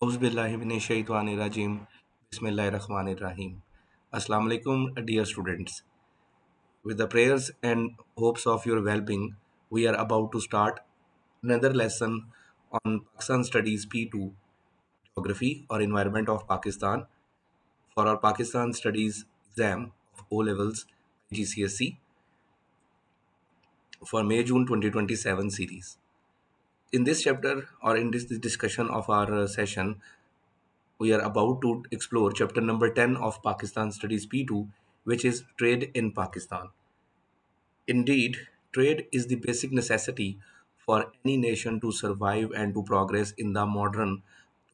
Auzubillahiminash-shaytanir-rajim. Bismillahir-rahmanir-rahim. Assalamu alaikum, dear students. With the prayers and hopes of your well-being, we are about to start another lesson on Pakistan Studies P2, Geography or Environment of Pakistan for our Pakistan Studies exam of O levels GCSE for May-June 2027 series. In this chapter or in this discussion of our session, we are about to explore chapter number 10 of Pakistan Studies P2, which is Trade in Pakistan. Indeed, trade is the basic necessity for any nation to survive and to progress in the modern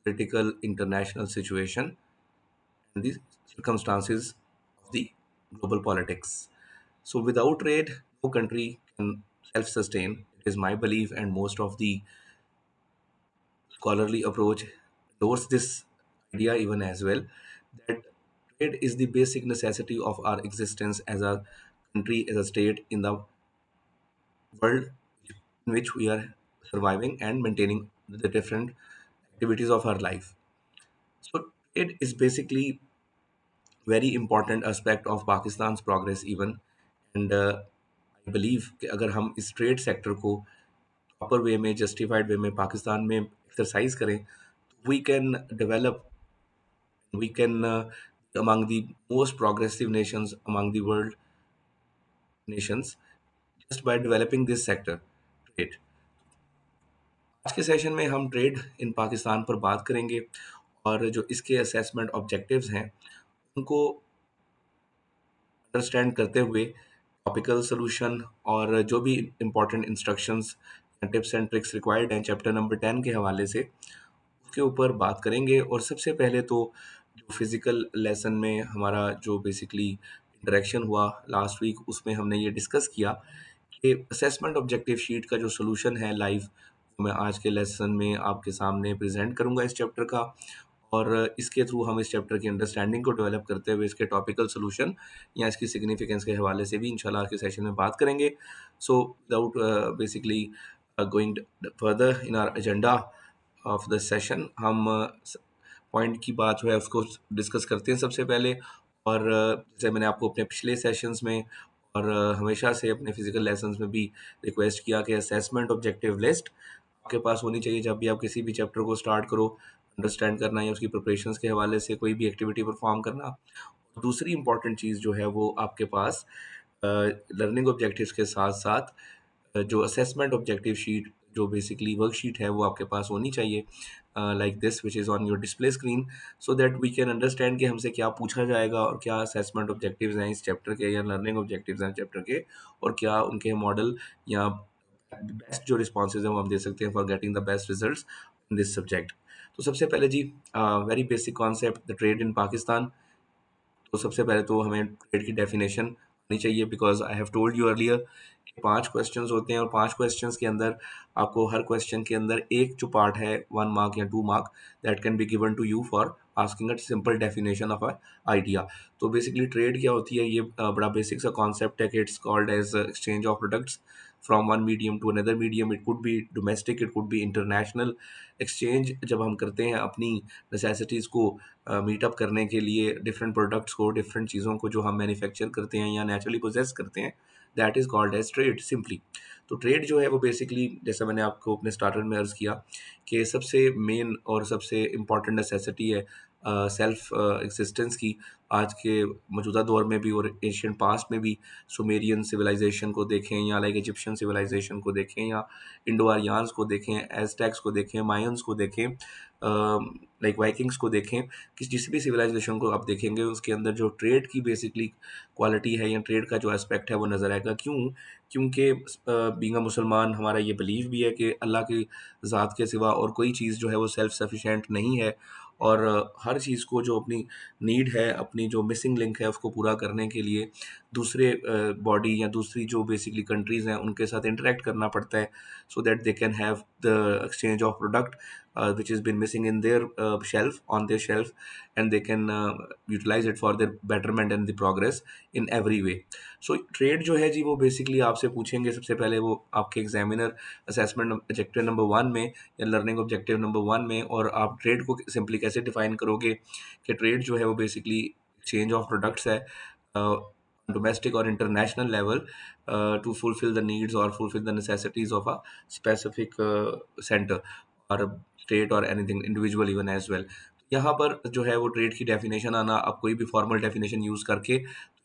political international situation and the circumstances of the global politics. So, without trade, no country can self sustain. It is my belief, and most of the scholarly approach endorse this idea even as well, that trade is the basic necessity of our existence as a country, as a state in the world in which we are surviving and maintaining the different activities of our life. So trade is basically very important aspect of Pakistan's progress even, and I believe कि अगर हम इस trade sector को proper way में justified वे में पाकिस्तान में exercise करें, we can develop, we can among the most progressive nations among the world nations just by developing this sector trade. आज के सेशन में हम ट्रेड इन पाकिस्तान पर बात करेंगे और जो इसके असेसमेंट ऑब्जेक्टिव्स हैं उनको अंडरस्टैंड करते हुए टॉपिकल सोल्यूशन और जो भी important instructions tips and tricks required हैं चैप्टर नंबर 10 के हवाले से उसके ऊपर बात करेंगे। और सबसे पहले तो जो फिज़िकल लेसन में हमारा जो बेसिकली इंटरेक्शन हुआ लास्ट वीक, उसमें हमने ये डिस्कस किया कि असेसमेंट ऑब्जेक्टिव शीट का जो सॉल्यूशन है लाइव, वो मैं आज के लेसन में आपके सामने प्रेजेंट करूंगा इस चैप्टर का। और इसके थ्रू हम इस चैप्टर की अंडरस्टैंडिंग को डेवलप करते हुए इसके टॉपिकल सॉल्यूशन या इसकी सिग्निफिकेंस के हवाले से भी इंशाल्लाह आज के सेशन में बात करेंगे। So without basically going further in our agenda of the session, हम पॉइंट की बात जो है उसको डिस्कस करते हैं सबसे पहले। और जैसे मैंने आपको अपने पिछले सेशंस में और हमेशा से अपने फिजिकल लेसन्स में भी रिक्वेस्ट किया कि असेसमेंट ऑब्जेक्टिव लिस्ट आपके पास होनी चाहिए जब भी आप किसी भी चैप्टर को स्टार्ट करो, अंडरस्टैंड करना या उसकी प्रिपरेशंस के हवाले से कोई भी एक्टिविटी परफॉर्म करना। दूसरी इंपॉर्टेंट चीज़ जो है वो आपके पास लर्निंग ऑब्जेक्टिव्स के साथ साथ जो असेसमेंट ऑब्जेक्टिव शीट जो बेसिकली वर्कशीट है वो आपके पास होनी चाहिए, like this which is on your display screen, so that we can understand कि हमसे क्या पूछा जाएगा और क्या असेसमेंट ऑब्जेक्टिव्स हैं इस चैप्टर के या लर्निंग ऑब्जेक्टिव्स हैं चैप्टर के, और क्या उनके मॉडल या बेस्ट जो रिस्पॉन्सेज हैं वो हम दे सकते हैं for getting the best results in this subject. तो सबसे पहले जी, very basic concept the trade in Pakistan. तो सबसे पहले तो हमें ट्रेड की डेफिनेशन आनी चाहिए, because I have told you earlier कि 5 क्वेश्चंस होते हैं और 5 क्वेश्चंस के अंदर आपको हर क्वेश्चन के अंदर एक जो पार्ट है 1 मार्क या 2 mark that can be given to you for asking a simple definition of a idea. तो बेसिकली ट्रेड क्या होती है, ये बड़ा बेसिक सा कॉन्सेप्ट है कि it's called as exchange of products from one medium to another medium. It could be domestic, it could be international. Exchange जब हम करते हैं अपनी नेसेसिटीज़ को मीटअप करने के लिए, डिफरेंट प्रोडक्ट्स को, डिफरेंट चीज़ों को जो हम मैन्युफैक्चर करते हैं या नेचुरली पोजेस करते हैं, that is called as trade simply. तो ट्रेड जो है वो बेसिकली, जैसे मैंने आपको अपने स्टार्टर में अर्ज़ किया कि सबसे मेन और सबसे इम्पॉर्टेंट नेसेसिटी है सेल्फ एग्जिस्टेंस की। आज के मौजूदा दौर में भी और एशियन पास्ट में भी सुमेरियन सिविलाइजेशन को देखें या लाइक इजिप्शियन सिविलाइजेशन को देखें या इंडो आर्यंस को देखें, एज़टेक्स को देखें, मायंस को देखें, लाइक वाइकिंग्स को देखें, कि जिस भी सिविलाइजेशन को आप देखेंगे उसके अंदर जो ट्रेड की बेसिकली क्वालिटी है या ट्रेड का जो एस्पेक्ट है वो नज़र आएगा। क्यों? क्योंकि बीइंग अ मुसलमान हमारा ये बिलीव भी है कि अल्लाह की ज़ात के सिवा और कोई चीज़ जो है वो सेल्फ सफिशिएंट नहीं है, और हर चीज़ को जो अपनी नीड है, अपनी जो मिसिंग लिंक है उसको पूरा करने के लिए दूसरे बॉडी या दूसरी जो बेसिकली कंट्रीज़ हैं उनके साथ इंटरेक्ट करना पड़ता है, so that they can have the exchange of product which has been missing in their shelf on their shelf, and they can utilize it for their betterment and the progress in every way. So trade जो है जी वो basically आपसे पूछेंगे सबसे पहले, वो आपके examiner assessment objective number one में या लर्निंग ऑब्जेक्टिव नंबर वन में, और आप ट्रेड को सिंपली कैसे डिफाइन करोगे कि ट्रेड जो है वो बेसिकली एक्सचेंज ऑफ प्रोडक्ट्स है डोमेस्टिक और international level to fulfil the needs और fulfil the necessities of a specific centre और स्टेट और anything individual even as well. यहाँ पर जो है वो ट्रेड की डेफिनेशन आना, आप कोई भी फॉर्मल डेफिनेशन यूज़ करके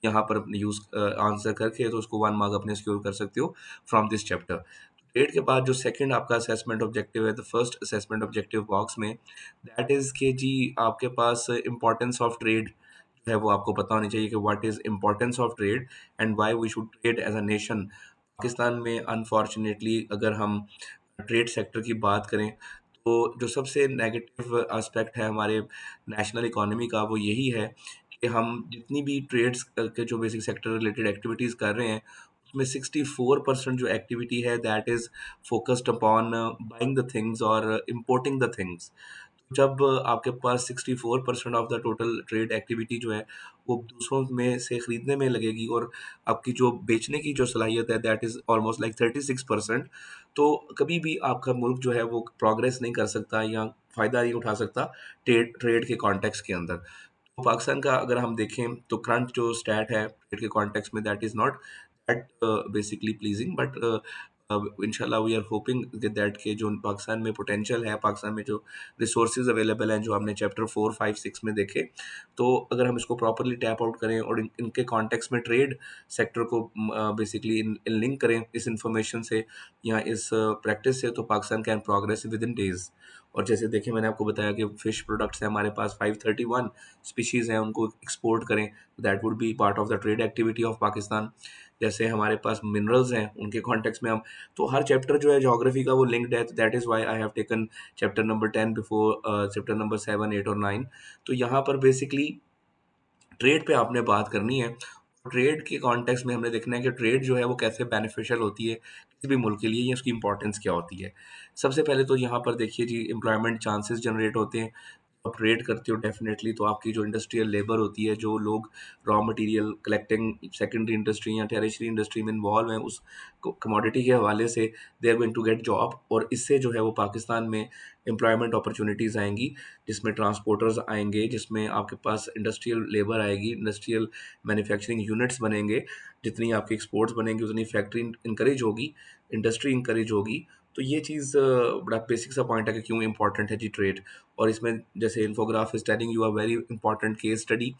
यहाँ पर यूज़ आंसर करके तो उसको वन मार्क अपने सिक्योर कर सकते हो फ्रॉम दिस चैप्टर। ट्रेड के बाद जो सेकंड आपका असेसमेंट ऑब्जेक्टिव है, the first assessment objective box में, दैट इज़ के जी आपके पास इम्पोर्टेंस ऑफ ट्रेड है वो आपको पता होनी चाहिए कि what is importance of trade and why we should trade as a nation. Pakistan में अनफॉर्चुनेटली अगर हम ट्रेड सेक्टर की बात करें तो जो सबसे नेगेटिव एस्पेक्ट है हमारे नेशनल इकोनॉमी का वो यही है कि हम जितनी भी ट्रेड्स के जो बेसिक सेक्टर रिलेटेड एक्टिविटीज़ कर रहे हैं उसमें 64% जो एक्टिविटी है that is focused upon buying the things और इम्पोर्टिंग द थिंग्स। जब आपके पास 64% of the total trade activity जो है वो दूसरों में से खरीदने में लगेगी, और आपकी जो बेचने की जो सलाहियत है दैट इज़ ऑलमोस्ट लाइक 36%, तो कभी भी आपका मुल्क जो है वो प्रोग्रेस नहीं कर सकता या फ़ायदा नहीं उठा सकता ट्रेड ट्रेड के कॉन्टेक्स्ट के अंदर। तो पाकिस्तान का अगर हम देखें तो करंट जो स्टैट है ट्रेड के कॉन्टेक्स्ट में that is not that basically pleasing, but इंशाल्लाह वी आर होपिंग दैट के जो पाकिस्तान में पोटेंशियल है, पाकिस्तान में जो रिसोर्सेज अवेलेबल हैं जो हमने चैप्टर 4, 5, 6 में देखे, तो अगर हम इसको प्रॉपरली टैप आउट करें और इनके कॉन्टेक्स्ट में ट्रेड सेक्टर को बेसिकली इन लिंक करें इस इंफॉर्मेशन से या इस प्रैक्टिस से, तो Pakistan can progress with in days. और जैसे देखिए मैंने आपको बताया कि फिश प्रोडक्ट्स हैं हमारे पास 531 स्पीशीज़ हैं, उनको एक्सपोर्ट करें that would be part of the trade activity of Pakistan. जैसे हमारे पास मिनरल्स हैं उनके कॉन्टेक्स्ट में हम, तो हर चैप्टर जो है जोग्राफी का वो लिंक्ड है, that is why I have taken chapter number 10 before chapter number 7, 8 और 9। तो यहाँ पर बेसिकली ट्रेड पे आपने बात करनी है। ट्रेड के कॉन्टेक्स्ट में हमने देखना है कि ट्रेड जो है वो कैसे बेनिफिशियल होती है किसी भी मुल्क के लिए या उसकी इंपॉर्टेंस क्या होती है। सबसे पहले तो यहाँ पर देखिए जी एम्प्लॉयमेंट चांसेस जनरेट होते हैं। आप ट्रेड करते हो डेफिनेटली तो आपकी जो इंडस्ट्रियल लेबर होती है, जो लोग raw material collecting secondary industry या टेरिशरी इंडस्ट्री में इन्वॉल्व हैं उस कमोडिटी के हवाले से, they are going to get job, और इससे जो है वो पाकिस्तान में एम्प्लॉयमेंट अपॉर्चुनिटीज़ आएंगी, जिसमें ट्रांसपोर्टर्स आएंगे, जिसमें आपके पास इंडस्ट्रियल लेबर आएगी, इंडस्ट्रियल मैन्युफैक्चरिंग यूनिट्स बनेंगे। जितनी आपकी एक्सपोर्ट्स बनेंगी उतनी फैक्ट्री इंकरेज होगी, इंडस्ट्री इंकरेज होगी। तो ये चीज़ बड़ा बेसिक सा पॉइंट है कि क्यों इंपॉर्टेंट है जी ट्रेड। और इसमें जैसे infograph is telling you a very important case study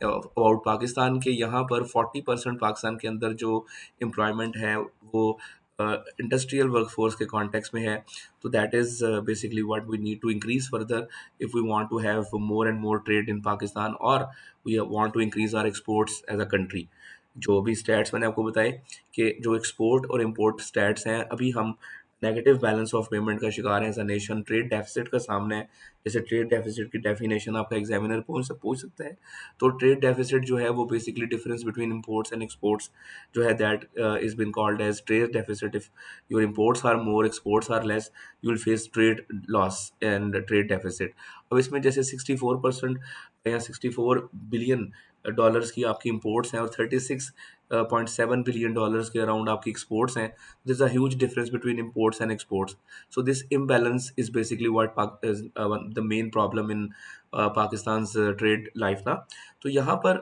about Pakistan के, यहाँ पर 40% पाकिस्तान के अंदर जो एम्प्लॉयमेंट है वो इंडस्ट्रियल वर्कफोर्स के कॉन्टेक्स्ट में है। तो that is basically what we need to increase further if we want to have more and more trade in Pakistan, और we want to increase our exports as a country. जो भी stats मैंने आपको बताए कि जो एक्सपोर्ट और इम्पोर्ट स्टैट्स हैं, अभी हम नेगेटिव बैलेंस ऑफ पेमेंट का शिकार है as a nation, trade deficit का सामना है। जैसे ट्रेड डेफिसिट की डेफिनेशन आपका एग्जामिनर पूछ सकता है, तो ट्रेड डेफिसिट जो है वो basically difference between imports and exports जो है that is been called as trade deficit. If your imports are more exports are less, you will face trade loss and trade deficit. अब इसमें जैसे 64% या 64 billion dollars की आपकी imports हैं और 36.7 बिलियन डॉलर्स के अराउंड आपकी एक्सपोर्ट्स हैं, there's a huge difference between imports and exports. So this imbalance is basically what is the main problem in Pakistan's trade life ना। तो यहाँ पर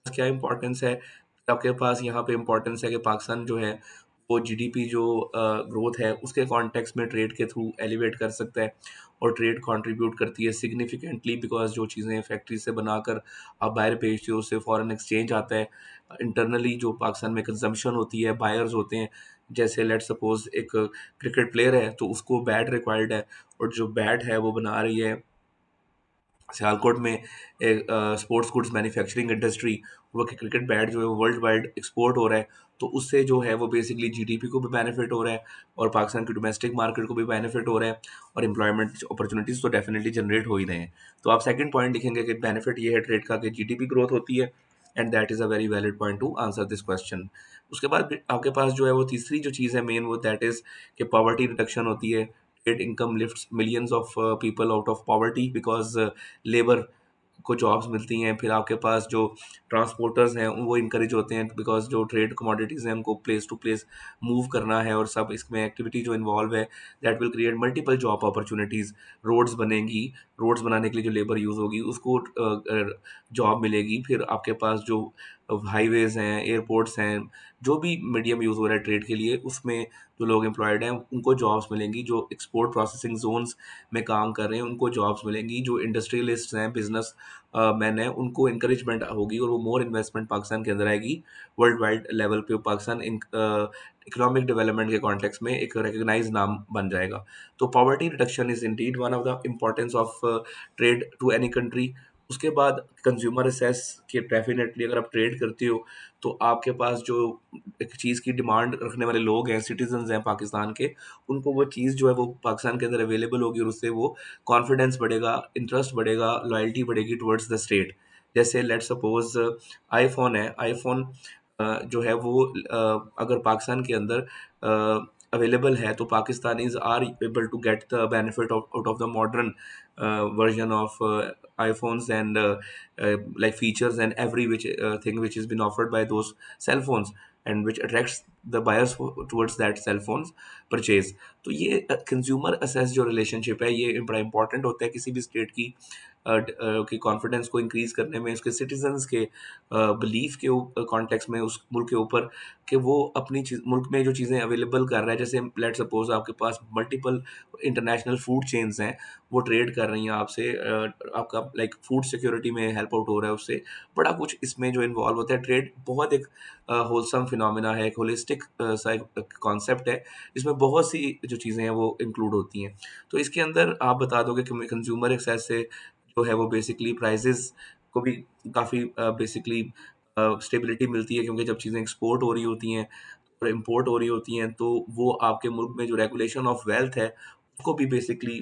क्या इम्पोर्टेंस है, आपके पास यहाँ पे इम्पोर्टेंस है कि पाकिस्तान जो है वो जीडीपी जो ग्रोथ है उसके कॉन्टेक्स्ट में ट्रेड के थ्रू एलिवेट कर सकता है, और ट्रेड कंट्रीब्यूट करती है सिग्निफिकेंटली, बिकॉज जो चीज़ें फैक्ट्री से बनाकर आप बाहर भेजते हो उससे फॉरेन एक्सचेंज आता है। इंटरनली जो पाकिस्तान में कंजम्पशन होती है, बायर्स होते हैं, जैसे लेट सपोज एक क्रिकेट प्लेयर है तो उसको बैट रिक्वायर्ड है, और जो बैट है वो बना रही है सियालकोट में एक स्पोर्ट्स गुड्स मैन्युफैक्चरिंग इंडस्ट्री, वो कि क्रिकेट बैट जो है वो वर्ल्ड वाइड एक्सपोर्ट हो रहा है, तो उससे जो है वो बेसिकली जीडीपी को भी बेनिफिट हो रहा है और पाकिस्तान की डोमेस्टिक मार्केट को भी बेनिफिट हो रहा है, और एम्प्लॉयमेंट अपॉर्चुनिटीज़ तो डेफिनेटली जनरेट हो ही रहे हैं। तो आप सेकंड पॉइंट लिखेंगे कि बेनिफिट ये है ट्रेड का कि जीडीपी ग्रोथ होती है, and that is a very valid point two answer this question. उसके बाद भी आपके पास जो है वो तीसरी जो चीज़ है मेन, वो दैट इज़ कि पॉवर्टी रिडक्शन होती है। Trade income lifts millions of people out of poverty because labour को जॉब्स मिलती हैं। फिर आपके पास जो ट्रांसपोर्टर्स हैं वो इनकरेज होते हैं बिकॉज जो ट्रेड कमोडिटीज़ हैं उनको प्लेस टू प्लेस मूव करना है, और सब इसमें एक्टिविटी जो इन्वॉल्व है that will create multiple job opportunities. Roads बनेंगी, रोड्स बनाने के लिए जो लेबर यूज़ होगी उसको जॉब मिलेगी। फिर आपके पास जो हाईवेज हैं, एयरपोर्ट्स हैं, जो भी मीडियम यूज़ हो रहा है ट्रेड के लिए, उसमें जो लोग एम्प्लॉयड हैं उनको जॉब्स मिलेंगी। जो एक्सपोर्ट प्रोसेसिंग जोन्स में काम कर रहे हैं उनको जॉब्स मिलेंगी। जो इंडस्ट्रियलिस्ट हैं, बिजनेस मैन हैं, उनको इंकरेजमेंट होगी और वो मोर इन्वेस्टमेंट पाकिस्तान के अंदर आएगी। वर्ल्ड वाइड लेवल पे पाकिस्तान इकोनॉमिक डेवलपमेंट के कॉन्टेक्स्ट में एक रिकग्नाइज नाम बन जाएगा। तो poverty reduction is indeed one of the importance of trade to any country. उसके बाद कंज्यूमर असेस के डेफिनेटली अगर आप ट्रेड करते हो तो आपके पास जो एक चीज़ की डिमांड रखने वाले लोग हैं, सिटीजन्स हैं पाकिस्तान के, उनको वो चीज़ जो है वो पाकिस्तान के अंदर अवेलेबल होगी और उससे वो कॉन्फिडेंस बढ़ेगा, इंटरेस्ट बढ़ेगा, लॉयल्टी बढ़ेगी टुवर्ड्स द स्टेट। जैसे लेट्स सपोज आईफोन है, आईफोन जो है वो अगर पाकिस्तान के अंदर अवेलेबल है तो Pakistanis are able to get the benefit of out of the modern version of iPhones and like features and every which thing which has been offered by those cell phones and which attracts the buyers towards that cell phones purchase। तो ये consumer assess जो relationship है ये बड़ा important होता है किसी भी स्टेट की की कॉन्फिडेंस को इंक्रीज करने में, उसके सिटीजन्स के बिलीफ के कॉन्टेक्स्ट में उस मुल्क के ऊपर कि वो अपनी चीज मुल्क में जो चीज़ें अवेलेबल कर रहा है। जैसे लेट सपोज आपके पास मल्टीपल इंटरनेशनल फूड चेन्स हैं, वो ट्रेड कर रही हैं आपसे, आपका लाइक फूड सिक्योरिटी में हेल्प आउट हो रहा है उससे। बड़ा कुछ इसमें जो इन्वॉल्व होता है, ट्रेड बहुत एक होलसम फिनोमिना है, एक होलिस्टिक सा कॉन्सेप्ट है, इसमें बहुत सी जो चीज़ें हैं वो इंक्लूड होती हैं। तो इसके अंदर आप बता दोगे कि कंज्यूमर एक्सेस से जो है वो बेसिकली प्राइजेस को भी काफ़ी बेसिकली स्टेबिलिटी मिलती है, क्योंकि जब चीज़ें एक्सपोर्ट हो रही होती हैं और इम्पोर्ट हो रही होती हैं तो वो आपके मुल्क में जो रेगुलेशन ऑफ वेल्थ है उसको भी बेसिकली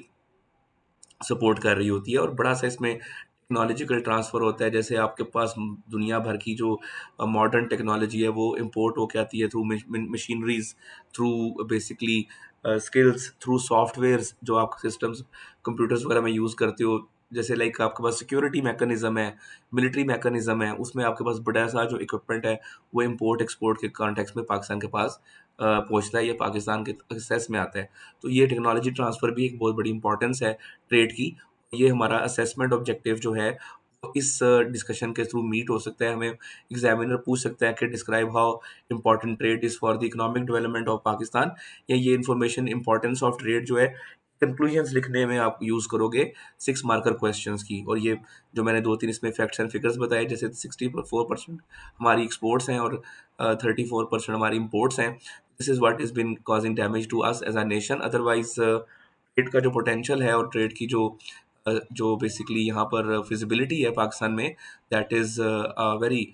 सपोर्ट कर रही होती है। और बड़ा सा इसमें टेक्नोलॉजिकल ट्रांसफ़र होता है। जैसे आपके पास दुनिया भर की जो मॉडर्न टेक्नोलॉजी है वो इम्पोर्ट होके आती है through machineries, through basically skills, through softwares जो आप सिस्टम्स कंप्यूटर्स वगैरह में यूज़ करते हो। जैसे लाइक आपके पास सिक्योरिटी मैकेनिज्म है, मिलिट्री मैकेनिज्म है, उसमें आपके पास बड़ा सा जो इक्विपमेंट है वो इम्पोर्ट एक्सपोर्ट के कॉन्टेक्स्ट में पाकिस्तान के पास पहुँचता है या पाकिस्तान के एक्सेस में आता है। तो ये टेक्नोलॉजी ट्रांसफ़र भी एक बहुत बड़ी इंपॉर्टेंस है ट्रेड की। ये हमारा असेसमेंट ऑब्जेक्टिव जो है वो इस डिस्कशन के थ्रू मीट हो सकता है। हमें एग्जामिनर पूछ सकता है कि describe how important trade is for the economic development of Pakistan, या ये इन्फॉर्मेशन इंपॉर्टेंस ऑफ ट्रेड जो है कंक्लूजन्स लिखने में आप यूज़ करोगे 6 मार्कर क्वेश्चंस की। और ये जो मैंने 2-3 इसमें फैक्ट्स एंड फिगर्स बताए, जैसे 64% हमारी एक्सपोर्ट्स हैं और 34% हमारी इम्पोर्ट्स हैं। This is what is been causing damage to us as a nation. Otherwise trade का जो पोटेंशियल है और ट्रेड की जो बेसिकली यहाँ पर फिजिबिलिटी है पाकिस्तान में, that is very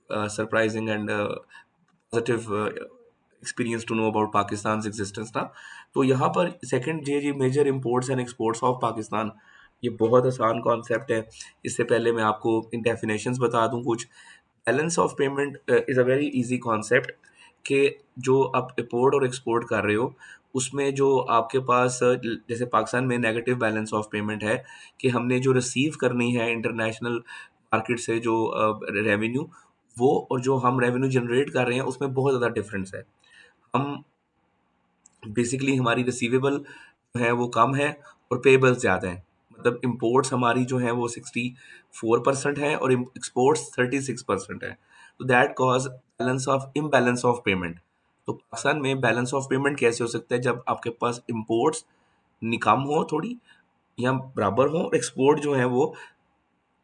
surprising and positive experience to know about Pakistan existence था। तो यहाँ पर सेकंड जे major imports and exports of Pakistan, ये बहुत आसान कॉन्सेप्ट है। इससे पहले मैं आपको इन डेफिनेशंस बता दूं कुछ। Balance of payment is a very easy concept कि जो आप इम्पोर्ट और एक्सपोर्ट कर रहे हो उसमें जो आपके पास जैसे पाकिस्तान में नेगेटिव बैलेंस ऑफ पेमेंट है कि हमने जो रिसीव करनी है इंटरनेशनल मार्केट से जो रेवेन्यू, वो और जो हम रेवेन्यू जनरेट कर रहे हैं उसमें बहुत ज़्यादा डिफरेंस है। हम बेसिकली हमारी रिसीवेबल जो है वो कम है और पेबल्स ज़्यादा हैं। मतलब इम्पोर्ट्स हमारी जो है वो 64% है और एक्सपोर्ट्स 36% है। तो that cause balance of imbalance of payment. तो पाकिस्तान में बैलेंस ऑफ पेमेंट कैसे हो सकता है जब आपके पास इम्पोर्ट्स कम हो थोड़ी या बराबर हो, और एक्सपोर्ट जो है वो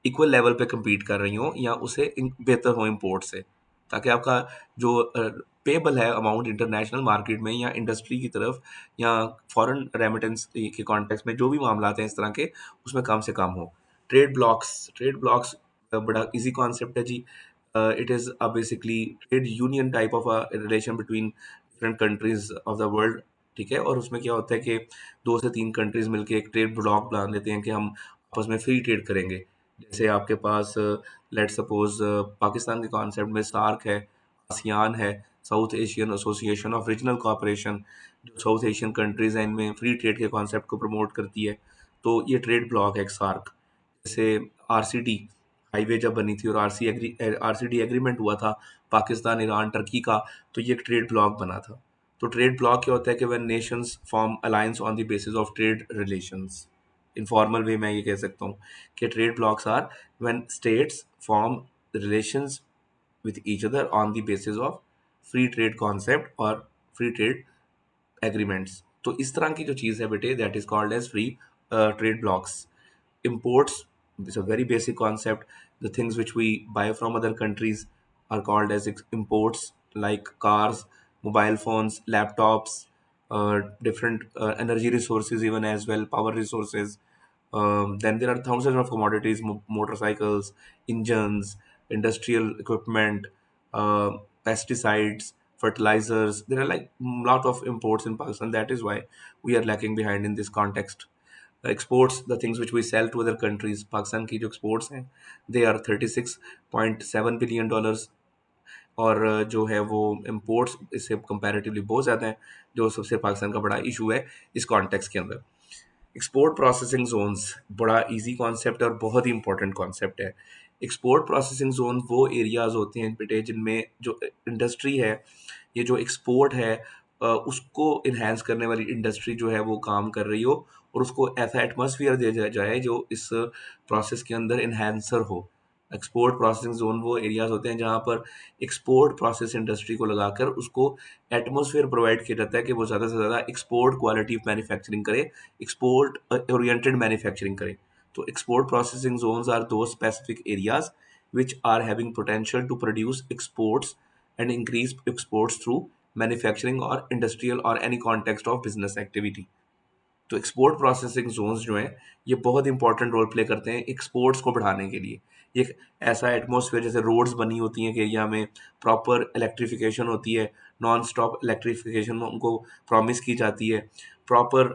इक्वल लेवल पे compete कर रही हों या उसे बेहतर हो इम्पोर्ट से, ताकि आपका जो पेबल है अमाउंट इंटरनेशनल मार्केट में या इंडस्ट्री की तरफ या फॉरेन रेमिटेंस के कॉन्टेक्स्ट में जो भी मामला हैं इस तरह के, उसमें कम से कम हो। ट्रेड ब्लॉक्स बड़ा इजी कॉन्सेप्ट है जी। It is a basically trade union type of a relation between different countries of the world. ठीक है, और उसमें क्या होता है कि 2 से 3 कंट्रीज मिलके एक ट्रेड ब्लॉक बना लेते हैं कि हम आपस में फ्री ट्रेड करेंगे। जैसे आपके पास लेट सपोज पाकिस्तान के कॉन्सेप्ट में सार्क है, आसियान है, south Asian association of regional cooperation, जो साउथ एशियन कंट्रीज हैं इनमें फ्री ट्रेड के कॉन्सेप्ट को प्रमोट करती है। तो ये ट्रेड ब्लॉक है एक सार्क। जैसे आरसीडी हाईवे जब बनी थी और आरसीडी एग्रीमेंट हुआ था पाकिस्तान, ईरान, टर्की का, तो ये एक ट्रेड ब्लॉक बना था। तो ट्रेड ब्लॉक क्या होता है कि when nations form alliance on the basis of trade relations. Informal way मैं ये कह सकता हूँ कि trade blocs are when states form relations with each other on the basis of free trade concept or free trade agreements। तो इस तरह की जो चीज़ है बेटे, that is called as free trade blocs. Imports is a very basic concept. The things which we buy from other countries are called as imports, like cars, mobile phones, laptops, different energy resources, even as well, power resources. Then there are thousands of commodities, motorcycles, engines, industrial equipment, pesticides, fertilizers. There are like lot of imports in Pakistan. That is why we are lacking behind in this context। Exports, the things which we sell to other countries, Pakistan की जो exports हैं they are 36.7 billion dollars. और जो है वो imports इससे comparatively बहुत ज़्यादा है, जो सबसे पाकिस्तान का बड़ा इशू है इस कॉन्टेक्स्ट के अंदर। एक्सपोर्ट प्रोसेसिंग जोन्स बड़ा इजी कॉन्सेप्ट है और बहुत ही इंपॉर्टेंट कॉन्सेप्ट है। एक्सपोर्ट प्रोसेसिंग जोन वो एरियाज होते हैं बेटे जिनमें जो इंडस्ट्री है, ये जो एक्सपोर्ट है उसको इन्हेंस करने वाली इंडस्ट्री जो है वो काम कर रही हो, और उसको ऐसा एटमॉस्फेयर दिया जाए जो इस प्रोसेस के अंदर इन्हेंसर हो। एक्सपोर्ट प्रोसेसिंग जोन वो एरियाज होते हैं जहाँ पर एक्सपोर्ट प्रोसेस इंडस्ट्री को लगाकर उसको एटमॉस्फेयर प्रोवाइड किया जाता है कि वो ज़्यादा से ज़्यादा एक्सपोर्ट क्वालिटी मैन्युफैक्चरिंग करे, एक्सपोर्ट oriented मैन्युफैक्चरिंग करे। तो एक्सपोर्ट प्रोसेसिंग zones आर दो specific areas which are having potential to produce exports and increase exports through manufacturing or industrial or any context of business activity। तो export processing zones जो हैं ये बहुत important role play करते हैं exports को बढ़ाने के लिए। ये एक ऐसा एटमॉस्फेयर, जैसे रोड्स बनी होती हैं एक एरिया में, प्रॉपर इलेक्ट्रिफिकेशन होती है, नॉन स्टॉप इलेक्ट्रिफिकेशन उनको प्रॉमिस की जाती है, प्रॉपर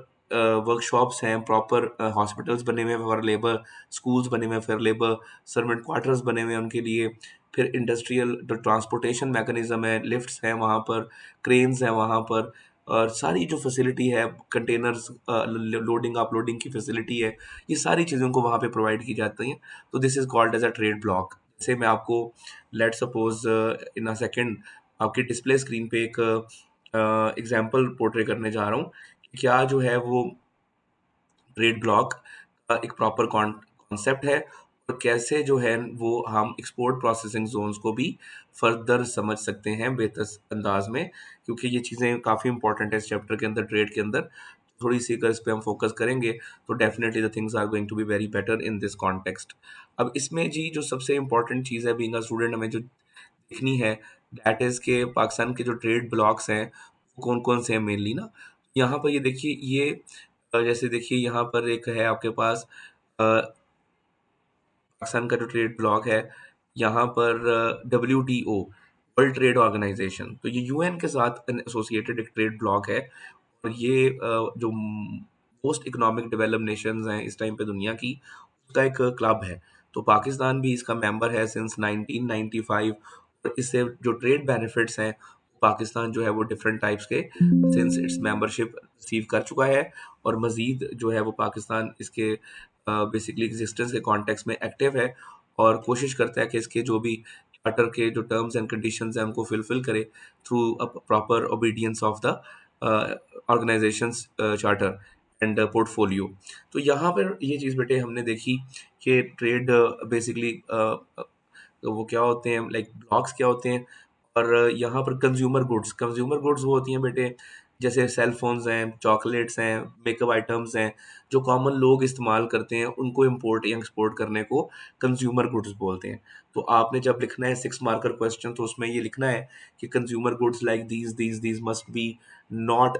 वर्कशॉप्स हैं, प्रॉपर हॉस्पिटल्स बने हुए हैं फॉर लेबर, स्कूल्स बने हुए हैं फॉर लेबर, सर्वेंट क्वार्टर्स बने हुए हैं उनके लिए, फिर इंडस्ट्रियल जो ट्रांसपोर्टेशन मैकेनिज्म है, लिफ्ट्स हैं वहाँ पर, क्रेन्स हैं वहाँ पर, और सारी जो फैसिलिटी है, कंटेनर्स लोडिंग अपलोडिंग की फैसिलिटी है, ये सारी चीज़ें उनको वहाँ पे प्रोवाइड की जाती हैं। तो this is called as a trade bloc. जैसे मैं आपको let suppose in a second आपकी डिस्प्ले स्क्रीन पे एक एग्जांपल पोर्ट्रे करने जा रहा हूँ कि क्या जो है वो ट्रेड ब्लॉक का एक प्रॉपर कॉन्सेप्ट है, और कैसे जो है वो हम एक्सपोर्ट प्रोसेसिंग जोन्स को भी फर्दर समझ सकते हैं बेहतर अंदाज में, क्योंकि ये चीज़ें काफ़ी इंपॉर्टेंट है इस चैप्टर के अंदर, ट्रेड के अंदर। थोड़ी सी अगर इस पे हम फोकस करेंगे तो definitely the things are going to be very better in this context. अब इसमें जी जो सबसे इंपॉर्टेंट चीज़ है बीइंग अ स्टूडेंट हमें जो देखनी है, दैट इज़ के पाकिस्तान के जो ट्रेड ब्लॉक्स हैं वो कौन कौन से हैं मेनली ना। यहाँ पर ये देखिए, ये जैसे देखिए यहाँ पर एक है आपके पास पाकिस्तान का जो ट्रेड ब्लॉक है, यहाँ पर WTO, वर्ल्ड ट्रेड ऑर्गेनाइजेशन, तो ये यूएन के साथ एसोसिएटेड एक ट्रेड ब्लॉक है। और ये जो मोस्ट इकोनॉमिक डेवलप्ड नेशंस हैं इस टाइम पे दुनिया की, उसका एक क्लब है। तो पाकिस्तान भी इसका मेंबर है सिंस 1995। और इससे जो ट्रेड बेनिफिट्स हैं, पाकिस्तान जो है वो डिफरेंट टाइप्स के सिंस इट्स मेंबरशिप रिसीव कर चुका है, और मज़ीद जो है वो पाकिस्तान इसके बेसिकली एग्जिस्टेंस के कॉन्टेक्स्ट में एक्टिव है, और कोशिश करता है कि इसके जो भी चार्टर के जो टर्म्स एंड कंडीशंस हैं उनको फुलफिल करे through a proper obedience of the organisations charter and portfolio. तो यहाँ पर ये चीज़ बेटे हमने देखी कि ट्रेड बेसिकली वो क्या होते हैं, लाइक ब्लॉक्स क्या होते हैं। और यहाँ पर कंज्यूमर गुड्स वो होती हैं बेटे, जैसे सेल फोन्स हैं, चॉकलेट्स हैं, मेकअप आइटम्स हैं, जो कॉमन लोग इस्तेमाल करते हैं, उनको इम्पोर्ट या एक्सपोर्ट करने को कंज्यूमर गुड्स बोलते हैं। तो आपने जब लिखना है 6 मार्कर क्वेश्चन, तो उसमें ये लिखना है कि consumer goods like these must be not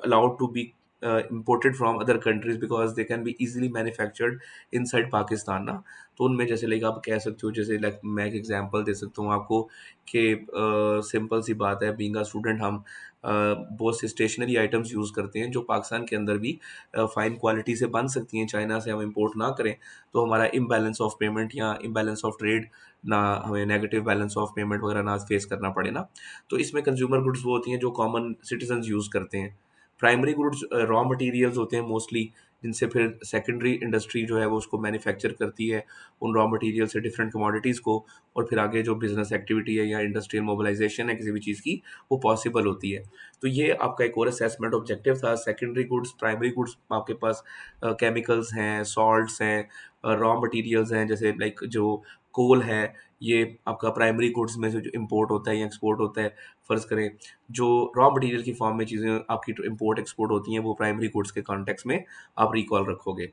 allowed to be imported from other countries because they can be easily manufactured inside Pakistan ना। तो उनमें जैसे लाइक आप कह सकते हो, जैसे लाइक मैं एक एग्जांपल दे सकता हूँ आपको कि सिंपल सी बात है, बीइंग अ स्टूडेंट हम बहुत से स्टेशनरी आइटम्स यूज़ करते हैं जो पाकिस्तान के अंदर भी फ़ाइन क्वालिटी से बन सकती हैं, चाइना से हम इंपोर्ट ना करें तो हमारा इम्बैलेंस ऑफ पेमेंट या इम्बैलेंस ऑफ ट्रेड ना, हमें नेगेटिव बैलेंस ऑफ पेमेंट वगैरह ना फेस करना पड़े ना। तो इसमें कंज्यूमर गुड्स वो होती हैं जो कॉमन सिटीजन्स यूज़ करते हैं। प्राइमरी गुड्स रॉ मटेरियल्स होते हैं मोस्टली, जिनसे फिर सेकेंडरी इंडस्ट्री जो है वो उसको मैन्युफैक्चर करती है उन रॉ मटेरियल से डिफरेंट कमोडिटीज़ को, और फिर आगे जो बिजनेस एक्टिविटी है या इंडस्ट्रियल मोबिलाइजेशन है किसी भी चीज़ की, वो पॉसिबल होती है। तो ये आपका एक और असेसमेंट ऑब्जेक्टिव था। सेकेंडरी गुड्स, प्राइमरी गुड्स, आपके पास केमिकल्स हैं, सॉल्ट्स हैं, रॉ मटेरियल्स हैं, जैसे लाइक जो कोल है, ये आपका प्राइमरी गुड्स में से जो इंपोर्ट होता है या एक्सपोर्ट होता है। फ़र्ज़ करें जो रॉ मटेरियल की फॉर्म में चीज़ें आपकी जो इंपोर्ट एक्सपोर्ट होती हैं वो प्राइमरी गुड्स के कॉन्टेक्स्ट में आप रिकॉल रखोगे।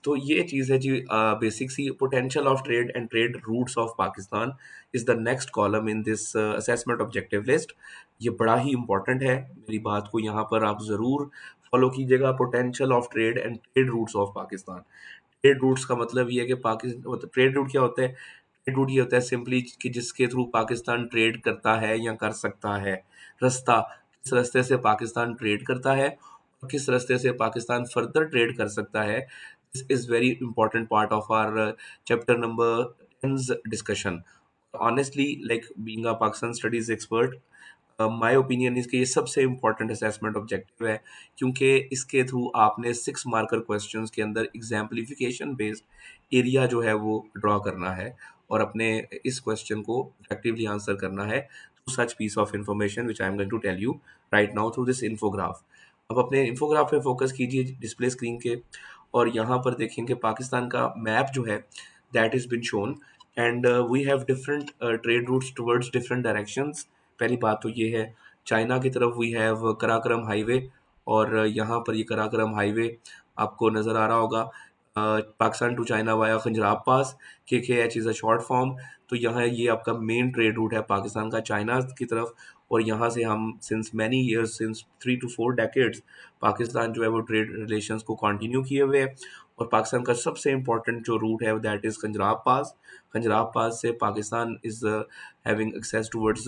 तो ये चीज़ है जी, बेसिक सी potential of trade and trade routes of Pakistan is the next column in this assessment objective list. ये बड़ा ही इंपॉर्टेंट है, मेरी बात को यहाँ पर आप ज़रूर फॉलो कीजिएगा। Potential of trade and trade routes of Pakistan. Trade routes का मतलब ये है कि पाकिस्तान, मतलब ट्रेड रूट क्या होता है? ट्रेड रूट ये होता है सिंपली कि जिसके थ्रू पाकिस्तान ट्रेड करता है या कर सकता है। रास्ता, किस रास्ते से पाकिस्तान ट्रेड करता है और किस रास्ते से पाकिस्तान फर्दर ट्रेड कर सकता है। This is very important part of our chapter number 10's discussion. Honestly, like being a Pakistan studies expert, my opinion is कि ये सबसे इम्पोर्टेंट असेसमेंट ऑब्जेक्टिव है, क्योंकि इसके थ्रू आपने 6 मार्कर क्वेश्चंस के अंदर एग्जाम्पलिफिकेशन बेस्ड एरिया जो है वो ड्रॉ करना है और अपने इस क्वेश्चन को इफेक्टिवली आंसर करना है through such piece of information which I am going to tell you right now through this infograph. अब अपने इन्फोग्राफ पे फोकस कीजिए डिस्प्ले स्क्रीन के, और यहाँ पर देखेंगे पाकिस्तान का मैप जो है that is been shown, and we have different trade routes towards different directions. पहली बात तो ये है, चाइना की तरफ वी हैव कराकरम हाईवे, और यहाँ पर ये कराकरम हाईवे आपको नज़र आ रहा होगा। Pakistan to China via Khunjerab pass, KKH is a short form. तो यहाँ ये आपका मेन ट्रेड रूट है पाकिस्तान का चाइना की तरफ, और यहाँ से हम since many years, since 3 to 4 decades, Pakistan जो है वो ट्रेड रिलेशंस को कंटिन्यू किए हुए है। और पाकिस्तान का सबसे इम्पोर्टेंट जो रूट है that is खंजराब pass. Khunjerab pass से Pakistan is having access towards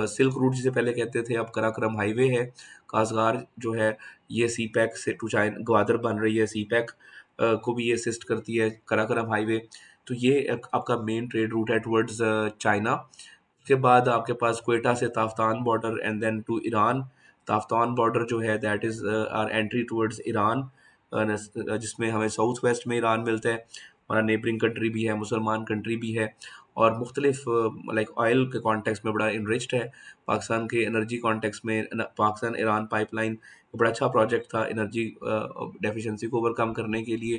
silk route जिसे पहले कहते थे, अब कराकरम हाईवे है। कासगार जो है ये सी पैक से टू चाइना ग्वादर बन रही है, सी पैक को भी ये असिस्ट करती है कराकरम हाईवे। तो ये एक आपका मेन ट्रेड रूट है टुवर्ड्स चाइना। उसके बाद आपके पास क्वेटा से Taftan border and then to Iran. Taftan border जो है that is our entry towards Iran, जिसमें हमें साउथ वेस्ट में ईरान मिलता है। हमारा नेबरिंग कंट्री भी है, मुसलमान कंट्री भी है, और मुख्तलिफ लाइक ऑयल के कॉन्टेक्स्ट में बड़ा इनरिच्ड है। पाकिस्तान के एनर्जी कॉन्टेक्स्ट में पाकिस्तान ईरान पाइपलाइन बड़ा अच्छा प्रोजेक्ट था एनर्जी डेफिशिएंसी को ओवरकम करने के लिए।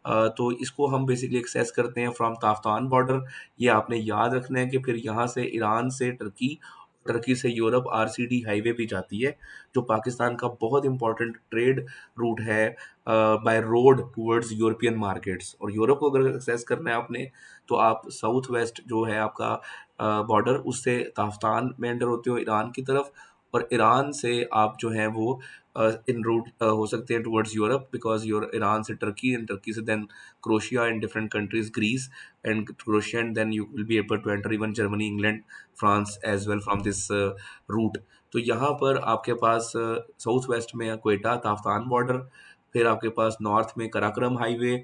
तो इसको हम बेसिकली एक्सेस करते हैं फ्रॉम ताफ्तान बॉर्डर। ये आपने याद रखना है कि फिर यहाँ से ईरान से टर्की, टर्की से यूरोप RCD हाईवे भी जाती है, जो पाकिस्तान का बहुत इंपॉर्टेंट ट्रेड रूट है by road towards European markets. और यूरोप को अगर एक्सेस करना है आपने, तो आप साउथ वेस्ट जो है आपका बॉर्डर, उससे ताफ्तान में एंटर होते हो ईरान की तरफ, और ईरान से आप जो हैं वो इन रूट हो सकते हैं टुवर्ड्स यूरोप, बिकॉज ईरान से टर्की एंड टर्की से then Croatia and different countries, Greece and Croatia, and then you will be able to enter even Germany, England, France as well from this route. तो यहाँ पर आपके पास south west में Quetta Taftan border, फिर आपके पास north में Karakoram highway,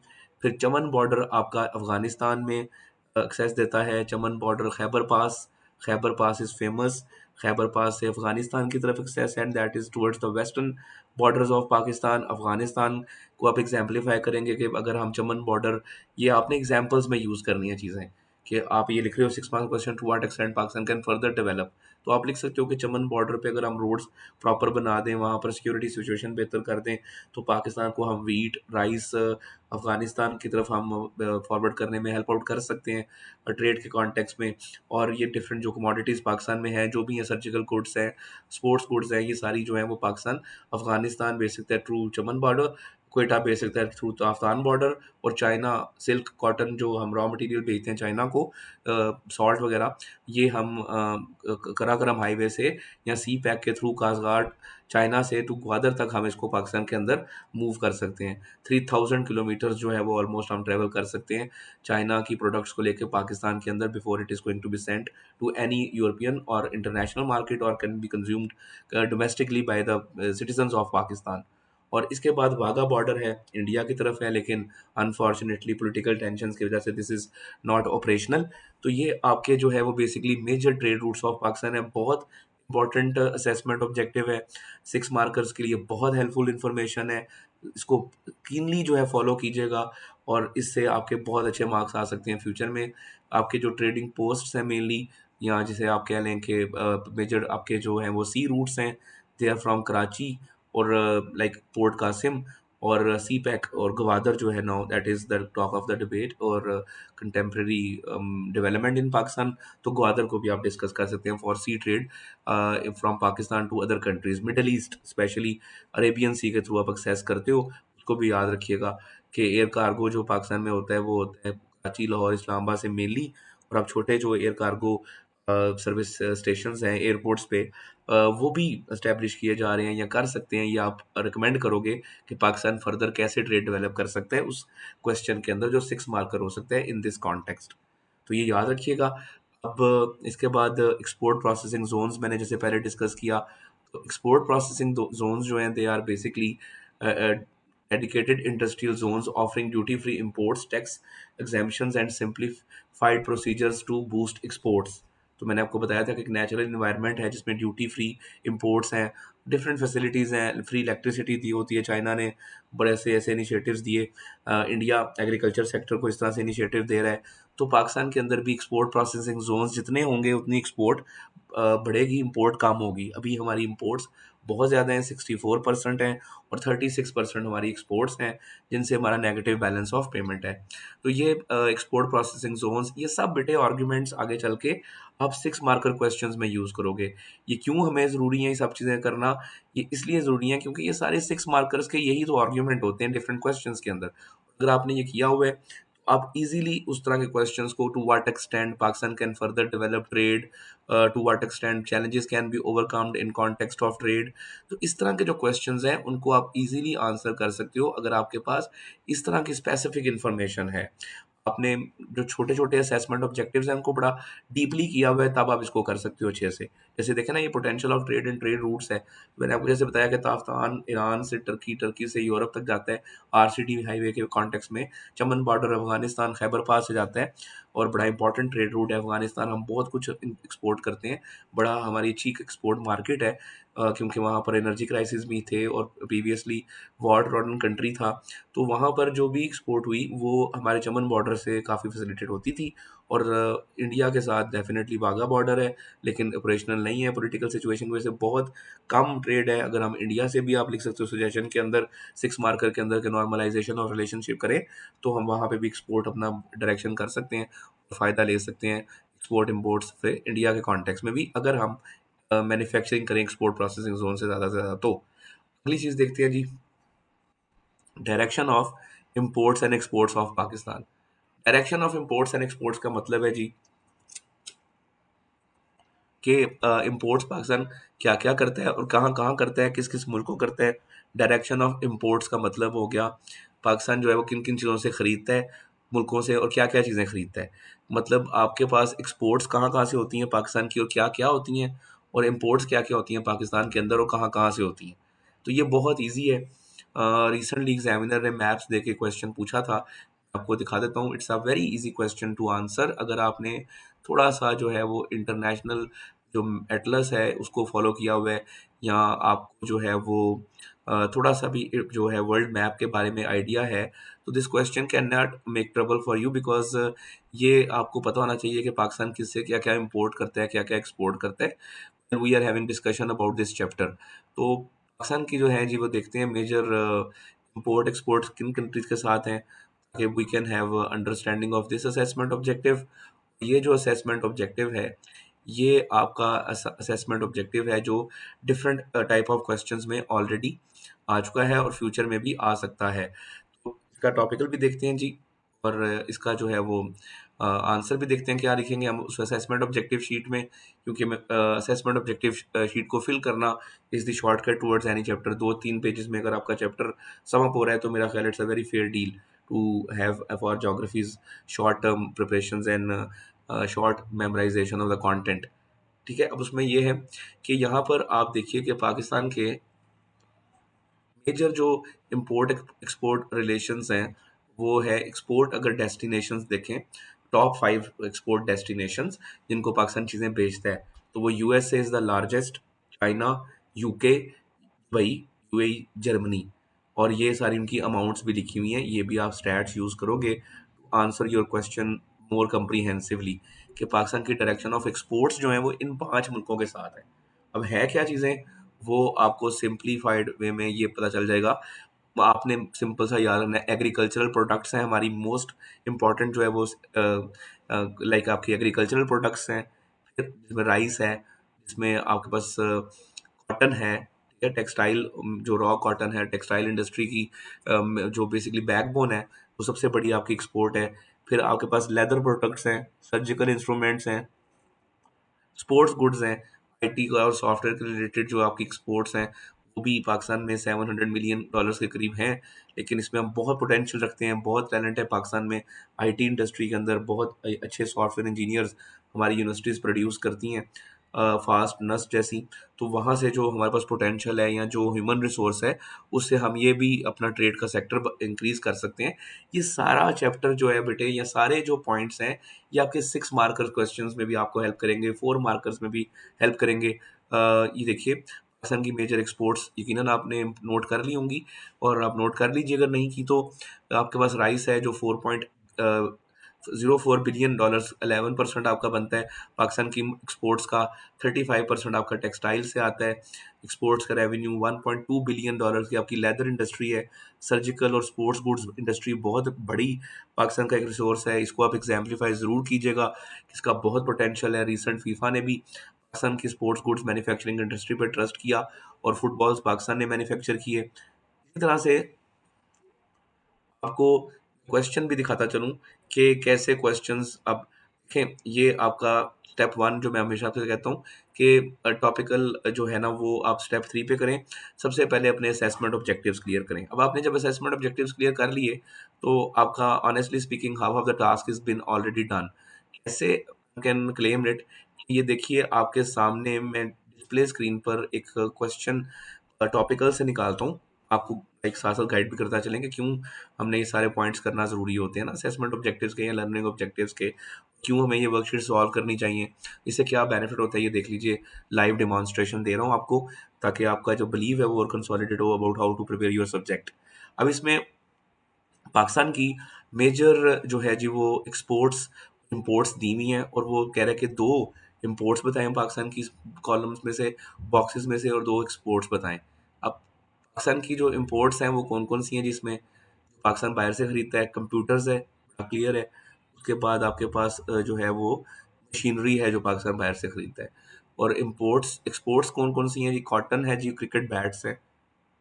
फिर चमन बॉर्डर आपका अफगानिस्तान में एक्सेस देता है। Chaman border Khyber pass, Khyber pass is famous. Khyber pass से अफगानिस्तान की तरफ access and that is towards the western borders of Pakistan. Afghanistan को आप एग्जाम्पलीफाई करेंगे कि अगर हम चमन बॉर्डर, ये आपने एग्जाम्पल्स में यूज़ करनी है चीज़ें, कि आप ये लिख रहे हो 6 mark question, to what extent Pakistan can further develop, तो आप लिख सकते हो कि चमन बॉर्डर पे अगर हम रोड्स प्रॉपर बना दें, वहाँ पर सिक्योरिटी सिचुएशन बेहतर कर दें, तो पाकिस्तान को हम वीट, राइस अफगानिस्तान की तरफ हम फॉरवर्ड करने में हेल्प आउट कर सकते हैं ट्रेड के कॉन्टेक्स्ट में। और ये डिफरेंट जो कमोडिटीज़ पाकिस्तान में हैं, जो भी हैं, सर्जिकल गुड्स हैं, स्पोर्ट्स गुड्स हैं, ये सारी जो हैं वो पाकिस्तान अफगानिस्तान बेच सकता है थ्रू चमन बॉर्डर। क्वेटा भेज सकता है थ्रू अफगान बॉर्डर, और चाइना सिल्क कॉटन जो हम रॉ मटेरियल भेजते हैं चाइना को, सॉल्ट वगैरह, ये हम कराकरम हाईवे से या सी पैक के थ्रू कासघाट चाइना से टू ग्वादर तक हम इसको पाकिस्तान के अंदर मूव कर सकते हैं। 3000 किलोमीटर जो है वो ऑलमोस्ट हम ट्रेवल कर सकते हैं चाइना की प्रोडक्ट्स को लेके पाकिस्तान के अंदर, before it is going to be sent to any European और इंटरनेशनल मार्केट, और can be consumed domestically by the citizens of Pakistan. और इसके बाद वाघा बॉर्डर है, इंडिया की तरफ है, लेकिन अनफॉर्चुनेटली पॉलिटिकल टेंशंस की वजह से दिस इज़ नॉट ऑपरेशनल। तो ये आपके जो है वो basically major trade routes of Pakistan है, बहुत इंपॉर्टेंट असेसमेंट ऑब्जेक्टिव है, 6 मार्कर्स के लिए बहुत हेल्पफुल इंफॉर्मेशन है। इसको कीनली जो है फॉलो कीजिएगा, और इससे आपके बहुत अच्छे मार्क्स आ सकते हैं फ्यूचर में। आपके जो ट्रेडिंग पोस्ट्स हैं मेनली, या जिसे आप कह लें कि मेजर आपके जो हैं वो सी रूट्स हैं, दे आर फ्रॉम कराची और लाइक पोर्ट कासिम और सी पैक और गवादर जो है now that is the talk of the debate और कंटेम्प्रेरी डेवलपमेंट इन पाकिस्तान। तो ग्वादर को भी आप डिस्कस कर सकते हैं for sea trade from Pakistan to other countries, middle east specially Arabian sea के थ्रू आप एक्सेस करते हो। उसको भी याद रखिएगा कि एयर कार्गो जो पाकिस्तान में होता है वो होता है कराची, लाहौर, इस्लामाबाद से मेनली, और आप छोटे जो एयर कार्गो सर्विस स्टेशंस हैं एयरपोर्ट्स पे, वो भी एस्टेब्लिश किए जा रहे हैं या कर सकते हैं, या आप रिकमेंड करोगे कि पाकिस्तान फर्दर कैसे ट्रेड डेवलप कर सकता है उस क्वेश्चन के अंदर जो 6 मार्कर हो सकता है इन दिस कॉन्टेक्स्ट। तो ये याद रखिएगा। अब इसके बाद एक्सपोर्ट प्रोसेसिंग जोन्स मैंने जैसे पहले डिस्कस किया, तो एक्सपोर्ट प्रोसेसिंग जोन्स जो हैं they are basically dedicated industrial zones offering duty free imports, tax exemptions and simplified procedures to boost exports। तो मैंने आपको बताया था कि एक नेचुरल इन्वायरमेंट है जिसमें ड्यूटी फ्री इंपोर्ट्स हैं, डिफरेंट फैसिलिटीज़ हैं, फ्री इलेक्ट्रिसिटी दी होती है, चाइना ने बड़े से ऐसे इनिशिएटिव्स दिए, इंडिया एग्रीकल्चर सेक्टर को इस तरह से इनिशिएटिव दे रहा है। तो पाकिस्तान के अंदर भी एक्सपोर्ट प्रोसेसिंग जोन्स जितने होंगे उतनी एक्सपोर्ट बढ़ेगी, इंपोर्ट कम होगी। अभी हमारी इंपोर्ट्स बहुत ज़्यादा हैं, 64% हैं, और 36% हमारी एक्सपोर्ट्स हैं, जिनसे हमारा नेगेटिव बैलेंस ऑफ पेमेंट है। तो ये एक्सपोर्ट प्रोसेसिंग जोन्स, ये सब बेटे आर्ग्यूमेंट्स आगे चल के आप 6 मार्कर क्वेश्चंस में यूज़ करोगे। ये क्यों हमें ज़रूरी है ये सब चीज़ें करना? ये इसलिए ज़रूरी है क्योंकि ये सारे 6 मार्कर्स के यही तो आर्ग्यूमेंट होते हैं डिफरेंट क्वेश्चंस के अंदर। अगर आपने ये किया हुआ है तो आप इजीली उस तरह के क्वेश्चंस को, to what extent Pakistan can further develop trade, to what extent challenges can be overcomed in context of trade, तो इस तरह के जो क्वेश्चंस हैं उनको आप इजीली आंसर कर सकते हो अगर आपके पास इस तरह की स्पेसिफिक इंफॉर्मेशन है। आपने जो छोटे-छोटे असेसमेंट ऑब्जेक्टिव्स हैं उनको बड़ा डीपली किया हुआ है, तब आप इसको कर सकते हो अच्छे से। जैसे देखें ना, ये potential of trade and trade roots है। मैंने आपको जैसे बताया कि ताफ्तान ईरान से टर्की, टर्की से यूरोप तक जाता है, आरसीटी हाईवे के कॉन्टेक्स्ट में। चमन बॉर्डर अफ़गानिस्तान खैबर पास से जाता है, और बड़ा इंपॉर्टेंट ट्रेड रूट है अफ़गानिस्तान। हम बहुत कुछ एक्सपोर्ट करते हैं, बड़ा हमारी अच्छी एक्सपोर्ट मार्केट है, क्योंकि वहाँ पर एनर्जी क्राइसिस भी थे और प्रीवियसली वॉर टॉर्न कंट्री था। तो वहाँ पर जो भी एक्सपोर्ट हुई वो हमारे चमन बॉर्डर से काफ़ी फैसिलिटेट होती थी। और इंडिया के साथ डेफिनेटली वाघा बॉर्डर है, लेकिन ऑपरेशनल नहीं है पॉलिटिकल सिचुएशन की वजह से, बहुत कम ट्रेड है। अगर हम इंडिया से भी, आप लिख सकते हो सजेशन के अंदर, 6 मार्कर के अंदर के नॉर्मलाइजेशन और रिलेशनशिप करें, तो हम वहाँ पे भी एक्सपोर्ट अपना डायरेक्शन कर सकते हैं और फ़ायदा ले सकते हैं एक्सपोर्ट इम्पोर्ट्स से इंडिया के कॉन्टेक्स्ट में भी, अगर हम मैन्युफैक्चरिंग करें एक्सपोर्ट प्रोसेसिंग जोन से ज़्यादा से ज़्यादा। तो अगली चीज़ देखते हैं जी, direction of imports and exports of Pakistan. Direction of imports and exports का मतलब है जी कि इंपोर्ट्स पाकिस्तान क्या क्या करता है और कहाँ कहाँ करता है, किस किस मुल्क को करता है। डायरेक्शन ऑफ इंपोर्ट्स का मतलब हो गया पाकिस्तान जो है वो किन किन चीज़ों से ख़रीदता है मुल्कों से, और क्या क्या चीज़ें ख़रीदता है। मतलब आपके पास एक्सपोर्ट्स कहाँ कहाँ से होती हैं पाकिस्तान की और क्या क्या होती हैं, और इम्पोर्ट्स क्या क्या होती हैं पाकिस्तान के अंदर और कहाँ कहाँ से होती हैं। तो ये बहुत ईजी है। रिसेंटली एग्जामिनर ने मैप्स दे के क्वेश्चन पूछा था, आपको दिखा देता हूँ। It's a very easy question to answer, अगर आपने थोड़ा सा जो है वो इंटरनेशनल जो एटलस है उसको फॉलो किया हुआ है, या आपको जो है वो थोड़ा सा भी जो है वर्ल्ड मैप के बारे में आइडिया है, तो this question can not make trouble for you, because ये आपको पता होना चाहिए कि पाकिस्तान किससे क्या क्या इंपोर्ट करता है, क्या क्या एक्सपोर्ट करता है। We are having discussion about this chapter. तो पाकिस्तान की जो है जी वो देखते हैं मेजर इंपोर्ट एक्सपोर्ट किन कंट्रीज के साथ हैं, ताकि we can have understanding of this assessment objective. ये जो असेसमेंट ऑब्जेक्टिव है, ये आपका असेसमेंट ऑब्जेक्टिव है जो डिफरेंट टाइप ऑफ क्वेश्चंस में ऑलरेडी आ चुका है और फ्यूचर में भी आ सकता है। तो इसका टॉपिकल भी देखते हैं जी, और इसका जो है वो आंसर भी देखते हैं क्या लिखेंगे हम उस असेसमेंट ऑब्जेक्टिव शीट में, क्योंकि मैं असेसमेंट ऑब्जेक्टिव शीट को फिल करना is the shortcut towards any chapter. 2-3 pages में अगर आपका चैप्टर सम अप हो रहा है तो मेरा ख्याल it's a very fair deal to have for geographies short term preparations and short memorisation of the content. ठीक है, अब उसमें ये है कि यहाँ पर आप देखिए कि पाकिस्तान के मेजर जो इम्पोर्ट एक्सपोर्ट रिलेशंस हैं, वो है एक्सपोर्ट अगर डेस्टिनेशंस देखें, टॉप 5 एक्सपोर्ट डेस्टिनेशंस जिनको पाकिस्तान चीज़ें बेचता है, तो वो USA is the largest, China, UK, Dubai, UAE, Germany, और ये सारी उनकी अमाउंट्स भी लिखी हुई हैं। ये भी आप स्टैट्स यूज़ करोगे टू आंसर योर क्वेश्चन मोर कम्प्रीहेंसिवली कि पाकिस्तान की डायरेक्शन ऑफ एक्सपोर्ट्स जो है वो इन 5 मुल्कों के साथ है। अब है क्या चीज़ें, वो आपको सिंप्लीफाइड वे में ये पता चल जाएगा। आपने सिंपल सा याद रखना है, एग्रीकल्चरल प्रोडक्ट्स हैं हमारी मोस्ट इम्पॉर्टेंट जो है वो लाइक आपकी एग्रीकल्चरल प्रोडक्ट्स हैं, फिर जिसमें राइस है, जिसमें आपके पास कॉटन है, ठीक है, टेक्सटाइल, जो रॉ कॉटन है, टेक्सटाइल इंडस्ट्री की जो बेसिकली बैकबोन है, वो सबसे बड़ी आपकी एक्सपोर्ट है। फिर आपके पास लेदर प्रोडक्ट्स हैं, सर्जिकल इंस्ट्रूमेंट्स हैं, स्पोर्ट्स गुड्स हैं, आईटी का और सॉफ्टवेयर के रिलेटेड जो आपकी एक्सपोर्ट्स हैं, वो भी पाकिस्तान में $700 मिलियन के करीब हैं। लेकिन इसमें हम बहुत पोटेंशियल रखते हैं, बहुत टैलेंट है पाकिस्तान में, आईटी इंडस्ट्री के अंदर बहुत अच्छे सॉफ्टवेयर इंजीनियर्स हमारी यूनिवर्सिटीज़ प्रोड्यूस करती हैं, फास्ट नस्ट जैसी। तो वहाँ से जो हमारे पास पोटेंशियल है या जो ह्यूमन रिसोर्स है, उससे हम ये भी अपना ट्रेड का सेक्टर इंक्रीज कर सकते हैं। ये सारा चैप्टर जो है बेटे, ये सारे जो पॉइंट्स हैं, ये आपके 6 मार्कर क्वेश्चंस में भी आपको हेल्प करेंगे, 4 मार्कर्स में भी हेल्प करेंगे। ये देखिए, पाकिस्तान की मेजर एक्सपोर्ट्स यकीनन आपने नोट कर ली होंगी, और आप नोट कर लीजिए अगर नहीं की तो। आपके पास राइस है जो 4.04 बिलियन डॉलर्स, 11% आपका बनता है पाकिस्तान की एक्सपोर्ट्स का। 35% आपका टेक्सटाइल से आता है, एक्सपोर्ट्स का रेवेन्यू। $1.2 बिलियन की आपकी लेदर इंडस्ट्री है, सर्जिकल और स्पोर्ट्स गुड्स इंडस्ट्री बहुत बड़ी पाकिस्तान का एक रिसोर्स है। इसको आप एग्जाम्पलीफाई ज़रूर कीजिएगा, इसका बहुत पोटेंशियल है। रिसेंट फीफा ने भी पाकिस्तान की स्पोर्ट्स गुड्स मैन्युफैक्चरिंग इंडस्ट्री पर ट्रस्ट किया, और फुटबॉल्स पाकिस्तान ने मैन्युफैक्चर किए। इसी तरह से आपको क्वेश्चन भी दिखाता चलूँ कि कैसे क्वेश्चंस अब देखें। ये आपका स्टेप 1 जो मैं हमेशा आपसे कहता हूँ कि टॉपिकल जो है ना वो आप स्टेप 3 पे करें। सबसे पहले अपने असेसमेंट ऑब्जेक्टिव्स क्लियर करें। अब आपने जब असेसमेंट ऑब्जेक्टिव्स क्लियर कर लिए, तो आपका honestly speaking half of the task is been already done. कैसे कैन क्लेम इट? ये देखिए आपके सामने मैं डिस्प्ले स्क्रीन पर एक क्वेश्चन टॉपिकल से निकालता हूँ। आपको एक साथ-साथ गाइड भी करता चलेंगे क्यों हमने ये सारे पॉइंट्स करना ज़रूरी होते हैं ना असेसमेंट ऑब्जेक्टिव्स के या लर्निंग ऑब्जेक्टिव्स के। क्यों हमें ये वर्कशीट सॉल्व करनी चाहिए, इससे क्या बेनिफिट होता है ये देख लीजिए। लाइव डेमोंस्ट्रेशन दे रहा हूँ आपको, ताकि आपका जो बिलीव है वो और कंसोलिडेट हो about how to prepare your subject. अब इसमें पाकिस्तान की मेजर जो है जी वो एक्सपोर्ट्स इंपोर्ट्स दी हुई हैं, और वो कह रहा है कि 2 इंपोर्ट्स बताएँ पाकिस्तान की कॉलम्स में से, बॉक्सेस में से, और 2 एक्सपोर्ट्स बताएँ। अब पाकिस्तान की जो इंपोर्ट्स हैं वो कौन-कौन सी हैं, जिसमें पाकिस्तान बाहर से खरीदता है, कंप्यूटर्स है, क्लियर है। उसके बाद आपके पास जो है वो मशीनरी है जो पाकिस्तान बाहर से खरीदता है। और इंपोर्ट्स एक्सपोर्ट्स कौन-कौन सी हैं जी, कॉटन है जी, क्रिकेट बैट्स हैं।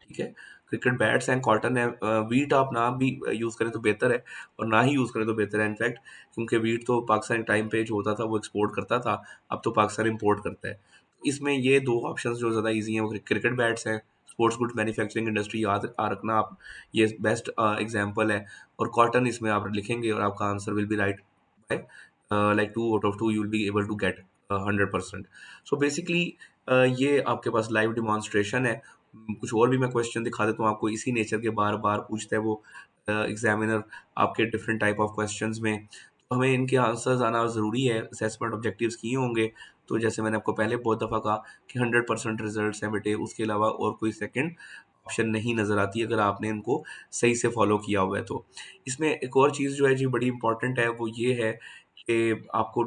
ठीक है? क्रिकेट बैट्स हैं, कॉटन है, व्हीट आप ना भी यूज़ करें तो बेहतर है, और ना ही यूज़ करें तो बेहतर है इनफैक्ट, क्योंकि व्हीट तो पाकिस्तान टाइम पे जो होता था वो एक्सपोर्ट करता था, अब तो पाकिस्तान इम्पोर्ट करता है। इसमें ये 2 ऑप्शंस जो ज़्यादा ईज़ी हैं वो क्रिकेट बैट्स हैं, स्पोर्ट्स गुड्स मैन्युफैक्चरिंग इंडस्ट्री याद रखना आप, ये बेस्ट एग्ज़ाम्पल है। और कॉटन इसमें आप लिखेंगे और आपका answer will be right by like 2 out of 2 you will be able to get 100%। So basically ये आपके पास लाइव डेमोंस्ट्रेशन है। कुछ और भी मैं क्वेश्चन दिखा देता हूँ आपको इसी नेचर के, बार-बार पूछता है वो एग्ज़ामिनर आपके डिफरेंट टाइप ऑफ क्वेश्चंस में। तो हमें इनके आंसर्स आना ज़रूरी है, असेसमेंट ऑब्जेक्टिव्स किए होंगे। तो जैसे मैंने आपको पहले बहुत दफ़ा कहा कि 100% रिज़ल्ट्स हैं बेटे, उसके अलावा और कोई सेकंड ऑप्शन नहीं नज़र आती अगर आपने इनको सही से फ़ॉलो किया हुआ है तो। इसमें एक और चीज़ जो है जी बड़ी इम्पोर्टेंट है, वो ये है कि आपको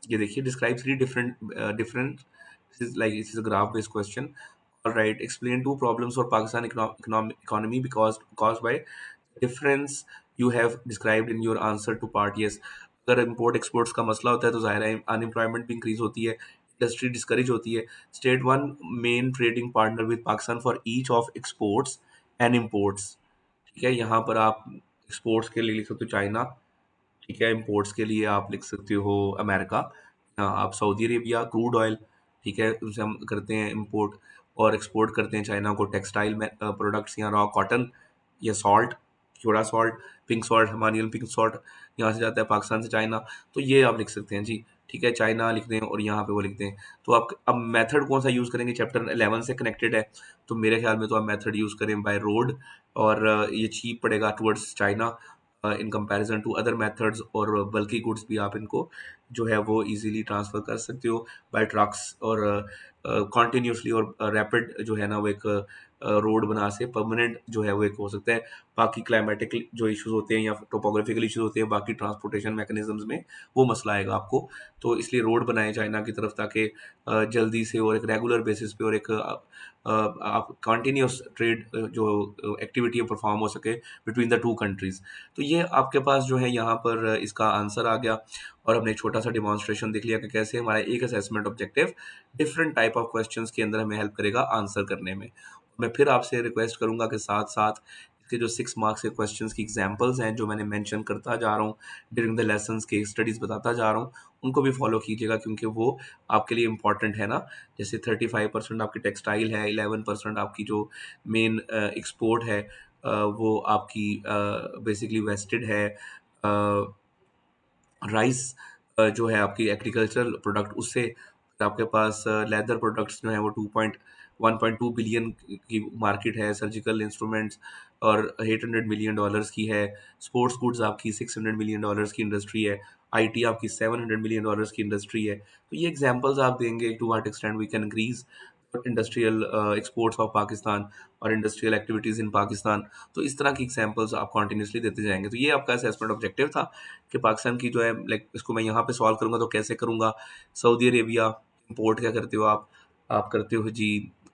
ये देखिए, describe 3 different, this is a graph based question. All right, explain 2 problems for Pakistan economy because caused by difference you have described in your answer to part yes. अगर इम्पोर्ट एक्सपोर्ट्स का मसला होता है तो ज़ाहिर है अनएम्प्लॉयमेंट भी increase होती है, इंडस्ट्री डिस्करेज होती है। State one main trading partner with Pakistan for each of exports and imports. ठीक है, यहाँ पर आप एक्सपोर्ट्स के लिए लिख सकते हो चाइना। ठीक है, इंपोर्ट्स के लिए आप लिख सकते हो अमेरिका। आप सऊदी अरेबिया क्रूड ऑयल, ठीक है, उनसे हम करते हैं इंपोर्ट और एक्सपोर्ट करते हैं चाइना को टेक्सटाइल में प्रोडक्ट्स या रॉ कॉटन या salt, Khewra salt, pink salt, Himalayan pink salt यहाँ से जाता है पाकिस्तान से चाइना। तो ये आप लिख सकते हैं जी। ठीक है, चाइना लिख दें और यहाँ पे वो लिख दें। तो आप अब मेथड कौन सा यूज़ करेंगे, चैप्टर 11 से कनेक्टेड है, तो मेरे ख्याल में तो आप मेथड यूज़ करें बाय रोड। और ये चीप पड़ेगा towards China in comparison to other methods. और बल्कि गुड्स भी आप इनको जो है वो इजीली ट्रांसफ़र कर सकते हो बाय ट्रक्स। और कॉन्टिन्यूसली और रैपिड जो है ना वो एक रोड बना से परमानेंट जो है वो एक हो सकता है। बाकी क्लाइमेटिक जो इश्यूज होते हैं या टोपोग्राफिकल इश्यूज होते हैं बाकी ट्रांसपोर्टेशन मैकेनिज्म्स में, वो मसला आएगा आपको। तो इसलिए रोड बनाए चाइना की तरफ ताकि जल्दी से और एक रेगुलर बेसिस पे और एक आप कंटिन्यूस ट्रेड जो एक्टिविटी है परफॉर्म हो सके बिटवीन द टू कंट्रीज। तो ये आपके पास जो है यहाँ पर इसका आंसर आ गया। और हमने एक छोटा सा डिमॉन्स्ट्रेशन देख लिया कि कैसे हमारा एक assessment objective different type of questions के अंदर हमें हेल्प करेगा आंसर करने में। मैं फिर आपसे रिक्वेस्ट करूंगा कि साथ साथ इसके जो 6 मार्क्स के क्वेश्चंस की एग्जांपल्स हैं जो मैंने मेंशन करता जा रहा हूँ ड्यूरिंग द लेसन्स के स्टडीज बताता जा रहा हूँ, उनको भी फॉलो कीजिएगा क्योंकि वो आपके लिए इंपॉर्टेंट है ना। जैसे 35% आपकी टेक्सटाइल है, 11% आपकी जो मेन एक्सपोर्ट है वो आपकी बेसिकली वेस्टेड है। राइस जो है आपकी एग्रीकल्चरल प्रोडक्ट, उससे फिर आपके पास लेदर प्रोडक्ट्स जो हैं वो 1.2 बिलियन की मार्केट है। सर्जिकल इंस्ट्रूमेंट्स और $800 मिलियन की है। स्पोर्ट्स गुड्स आपकी $600 मिलियन की इंडस्ट्री है। आईटी आपकी $700 मिलियन की इंडस्ट्री है। तो ये एग्जांपल्स आप देंगे to what extent we can increase industrial exports of Pakistan और इंडस्ट्रियल एक्टिविटीज़ इन पाकिस्तान। तो इस तरह की एग्जांपल्स आप कंटिन्यूअसली देते जाएंगे। तो ये आपका असेसमेंट ऑब्जेक्टिव था कि पाकिस्तान की जो है लाइक इसको मैं यहाँ पे सॉल्व करूँगा तो कैसे करूँगा। सऊदी अरेबिया इंपोर्ट क्या करते हो आप करते हो जी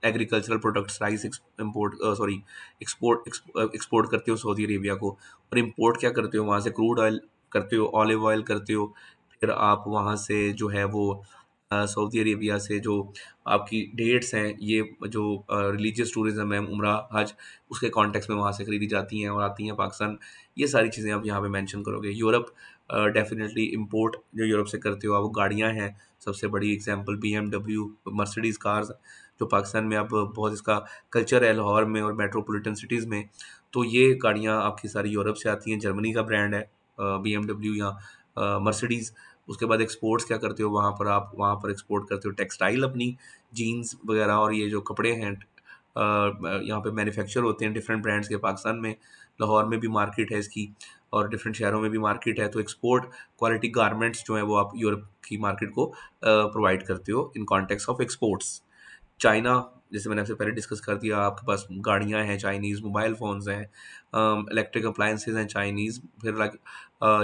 agricultural products, rice import sorry export export करते हो सऊदी अरेबिया को। और इम्पोर्ट क्या करते हो वहाँ से, क्रूड ऑयल करते हो, ऑलिव ऑयल करते हो। फिर आप वहाँ से जो है वो सऊदी अरेबिया से जो आपकी डेट्स हैं, ये जो रिलीजियस टूरिज्म है, उम्रा हज, उसके कॉन्टेक्स्ट में वहाँ से खरीदी जाती हैं और आती हैं पाकिस्तान। ये सारी चीज़ें आप यहाँ पे मेंशन करोगे। यूरोप डेफिनेटली इंपोर्ट जो यूरोप से करते हो आप, वो गाड़ियाँ हैं। सबसे बड़ी एग्जांपल BMW, मर्सिडीज़ कार्स जो पाकिस्तान में अब बहुत इसका कल्चर है लाहौर में और मेट्रोपॉलिटन सिटीज़ में। तो ये गाड़ियाँ आपकी सारी यूरोप से आती हैं। जर्मनी का ब्रांड है BMW या मर्सिडीज़। उसके बाद एक्सपोर्ट्स क्या करते हो वहाँ पर, आप वहाँ पर एक्सपोर्ट करते हो टेक्सटाइल अपनी, जीन्स वगैरह और ये जो कपड़े हैं यहाँ पे मैन्युफैक्चर होते हैं डिफरेंट ब्रांड्स के पाकिस्तान में। लाहौर में भी मार्केट है इसकी और डिफरेंट शहरों में भी मार्केट है। तो एक्सपोर्ट क्वालिटी गारमेंट्स जो है वो आप यूरोप की मार्केट को प्रोवाइड करते हो इन कॉन्टेक्स्ट ऑफ एक्सपोर्ट्स। चाइना, जैसे मैंने आपसे पहले डिस्कस कर दिया, आपके पास गाड़ियाँ हैं चाइनीज़, मोबाइल फ़ोन्स हैं, इलेक्ट्रिक अप्लायंसेस हैं चाइनीज़। फिर लाइक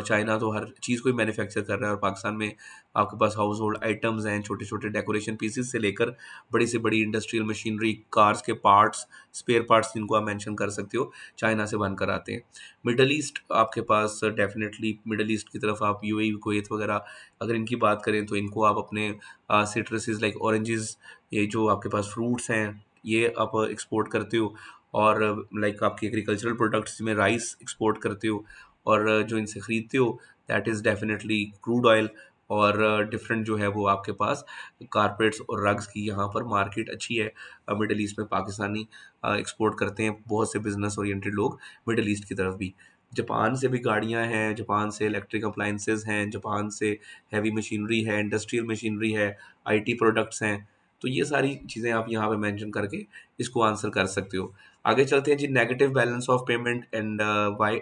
चाइना तो हर चीज़ को ही मैन्युफैक्चर कर रहा है। और पाकिस्तान में आपके पास हाउस होल्ड आइटम्स हैं, छोटे-छोटे डेकोरेशन पीसेस से लेकर बड़ी से बड़ी इंडस्ट्रियल मशीनरी, कार्स के पार्ट्स, स्पेयर पार्ट्स जिनको आप मेंशन कर सकते हो, चाइना से बनकर आते हैं। मिडल ईस्ट आपके पास डेफ़िनेटली मिडल ईस्ट की तरफ आप यूएई, कुवैत वगैरह अगर इनकी बात करें तो इनको आप अपने सिट्रसेस लाइक ऑरेंजेस, ये जो आपके पास फ्रूट्स हैं, ये आप एक्सपोर्ट करते हो। और लाइक आपकी एग्रीकल्चरल प्रोडक्ट्स में राइस एक्सपोर्ट करते हो। और जो इनसे ख़रीदते हो that is definitely crude oil. और डिफरेंट जो है वो आपके पास कारपेट्स और रग्स की यहाँ पर मार्केट अच्छी है मिडल ईस्ट में। पाकिस्तानी एक्सपोर्ट करते हैं बहुत से बिजनेस ओरिएंटेड लोग मिडल ईस्ट की तरफ भी। जापान से भी गाड़ियाँ हैं, जापान से इलेक्ट्रिक अप्लायंसेस हैं, जापान से हैवी मशीनरी है, इंडस्ट्रियल मशीनरी है, आईटी प्रोडक्ट्स हैं। तो ये सारी चीज़ें आप यहाँ पे मेंशन करके इसको आंसर कर सकते हो। आगे चलते हैं जी, negative balance of payment and why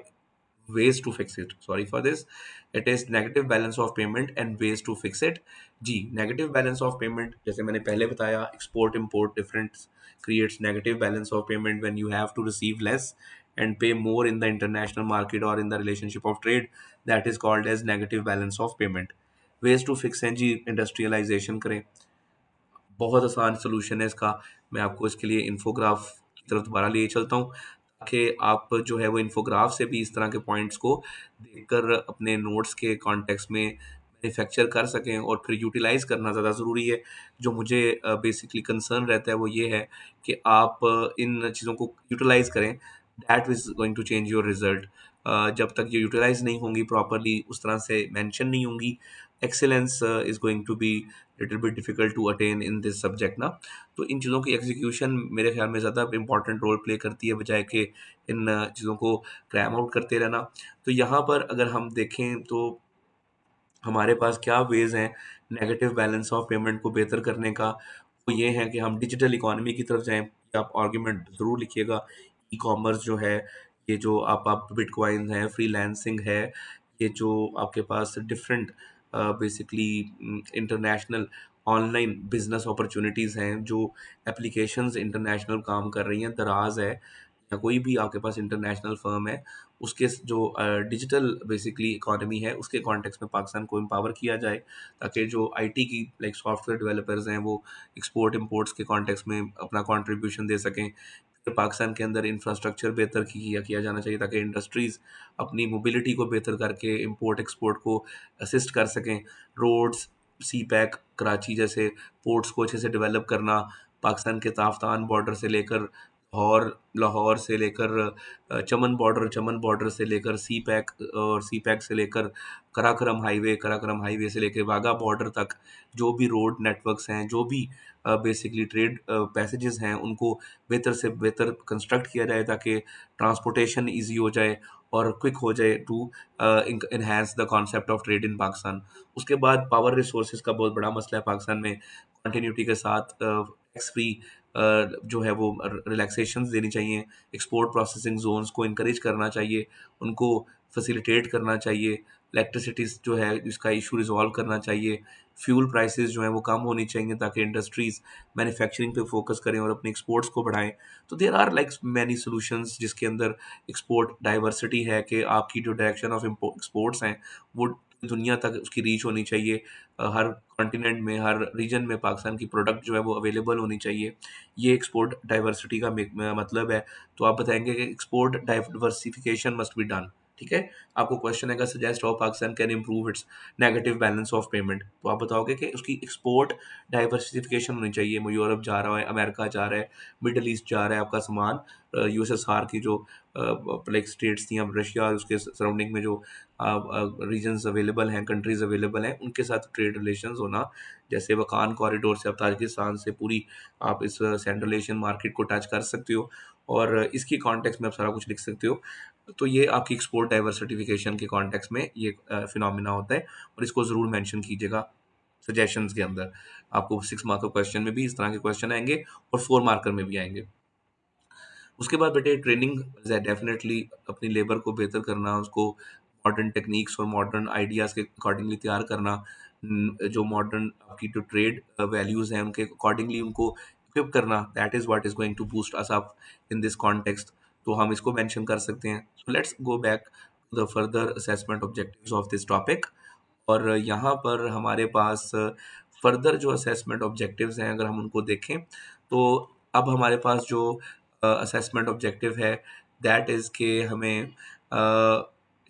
ways to fix it. Sorry for this. It is negative balance of payment and ways to fix it. जी, नेगेटिव बैलेंस ऑफ पेमेंट जैसे मैंने पहले बताया, export import difference creates negative balance of payment when you have to receive less and pay more in the international market or in the relationship of trade. That is called as negative balance of payment. ways to fix हैं जी, industrialisation करें। बहुत आसान solution है इसका। मैं आपको इसके लिए इन्फोग्राफ की तरफ दोबारा लिए चलता हूँ ताकि आप जो है वो इन्फोग्राफ से भी इस तरह के पॉइंट्स को देखकर अपने नोट्स के कॉन्टेक्स्ट में मैन्युफैक्चर कर सकें और फिर यूटिलाइज़ करना ज़्यादा ज़रूरी है। जो मुझे बेसिकली कंसर्न रहता है वो ये है कि आप इन चीज़ों को यूटिलाइज़ करें, that is going to change your result. जब तक ये यूटिलाइज़ नहीं होंगी प्रॉपर्ली, उस तरह से मेंशन नहीं होंगी, excellence is going to be little bit difficult to attain in this subject ना। तो इन चीज़ों की एग्जीक्यूशन मेरे ख्याल में ज़्यादा इंपॉर्टेंट रोल प्ले करती है, बजाय कि इन चीज़ों को क्रैम आउट करते रहना। तो यहाँ पर अगर हम देखें तो हमारे पास क्या वेज़ हैं नेगेटिव बैलेंस ऑफ पेमेंट को बेहतर करने का, वो ये है कि हम डिजिटल इकोनॉमी की तरफ जाएँ। ये आप आर्गुमेंट ज़रूर लिखिएगा। ई-कॉमर्स जो है, ये जो आप बिटकॉइन है, फ्रीलांसिंग है, ये जो आपके पास different basically international online business opportunities हैं, जो एप्लीकेशंस इंटरनेशनल काम कर रही हैं, दराज़ है या कोई भी आपके पास इंटरनेशनल फ़र्म है, उसके जो डिजिटल बेसिकली इकोनॉमी है, उसके कॉन्टेक्स्ट में पाकिस्तान को एम्पावर किया जाए, ताकि जो आईटी की लाइक सॉफ्टवेयर डेवलपर्स हैं, वो एक्सपोर्ट इंपोर्ट्स के कॉन्टेक्स्ट में अपना कंट्रीब्यूशन दे सकें। फिर पाकिस्तान के अंदर इंफ्रास्ट्रक्चर बेहतर किया जाना चाहिए, ताकि इंडस्ट्रीज़ अपनी मोबिलिटी को बेहतर करके इंपोर्ट एक्सपोर्ट को असिस्ट कर सकें। रोड्स, सी पैक, कराची जैसे पोर्ट्स को अच्छे से डेवलप करना, पाकिस्तान के ताफ्तान बॉर्डर से लेकर लाहौर, लाहौर से लेकर चमन बॉर्डर से लेकर सी पैक, और सी पैक से लेकर कराकरम हाईवे से लेकर वाघा बॉर्डर तक, जो भी रोड नेटवर्क्स हैं, जो भी बेसिकली ट्रेड पैसेजेस हैं, उनको बेहतर से बेहतर कंस्ट्रक्ट किया जाए, ताकि ट्रांसपोर्टेशन ईज़ी हो जाए और क्विक हो जाए to enhance the concept of trade in Pakistan. उसके बाद पावर रिसोर्सेज का बहुत बड़ा मसला है पाकिस्तान में। कंटिन्यूटी के साथ टैक्स फ्री जो है वो रिलैक्सेशंस देनी चाहिए। एक्सपोर्ट प्रोसेसिंग ज़ोन्स को इनकरेज करना चाहिए, उनको फैसिलिटेट करना चाहिए। इलेक्ट्रिसिटीज़ जो है इसका इशू रिज़ॉल्व करना चाहिए। फ्यूल प्राइसेस जो हैं वो कम होनी चाहिए, ताकि इंडस्ट्रीज़ मैन्युफैक्चरिंग पे फोकस करें और अपने एक्सपोर्ट्स को बढ़ाएँ। तो there are like many solutions, जिसके अंदर एक्सपोर्ट डाइवर्सिटी है कि आपकी जो डायरेक्शन ऑफ एक्सपोर्ट्स हैं, वो दुनिया तक उसकी रीच होनी चाहिए। हर कॉन्टिनेंट में, हर रीजन में पाकिस्तान की प्रोडक्ट जो है वो अवेलेबल होनी चाहिए। ये एक्सपोर्ट डाइवर्सिटी का मतलब है। तो आप बताएँगे कि export diversification must be done, ठीक है? आपको क्वेश्चन आएगा, suggest how Pakistan can improve it's negative balance of payment. तो आप बताओगे कि उसकी एक्सपोर्ट डाइवर्सिफिकेशन होनी चाहिए। वो यूरोप जा रहा है, अमेरिका जा रहा है, मिडल ईस्ट जा रहा है आपका सामान, यूएसएसआर की जो लाइक स्टेट्स थी, अब रशिया और उसके सराउंडिंग में जो रीजन्स अवेलेबल हैं, कंट्रीज़ अवेलेबल हैं, उनके साथ ट्रेड रिलेशंस होना। जैसे वकान कॉरिडोर से आप ताजिकिस्तान से पूरी आप इस सेंट्रल एशियन मार्केट को टच कर सकते हो, और इसकी कॉन्टेक्स्ट में आप सारा कुछ लिख सकते हो। तो ये आपकी एक्सपोर्ट डाइवर्सिफिकेशन के कॉन्टेक्स्ट में ये फिनोमिना होता है, और इसको ज़रूर मेंशन कीजिएगा सजेशंस के अंदर। आपको 6 मार्क का क्वेश्चन में भी इस तरह के क्वेश्चन आएँगे, और 4 मार्कर में भी आएँगे। उसके बाद बेटे ट्रेनिंग डेफिनेटली अपनी लेबर को बेहतर करना, उसको मॉडर्न टेक्निक्स और मॉडर्न आइडियाज़ के अकॉर्डिंगली तैयार करना, जो मॉडर्न आपकी जो ट्रेड वैल्यूज़ हैं उनके अकॉर्डिंगली उनको इक्विप करना, that is what is going to boost us up in this context. तो हम इसको मेंशन कर सकते हैं। So let's go back to the further assessment objectives of this topic. और यहाँ पर हमारे पास फर्दर जो असेसमेंट ऑब्जेक्टिव्स हैं, अगर हम उनको देखें, तो अब हमारे पास जो असेसमेंट ऑब्जेक्टिव है, दैट इज़ कि हमें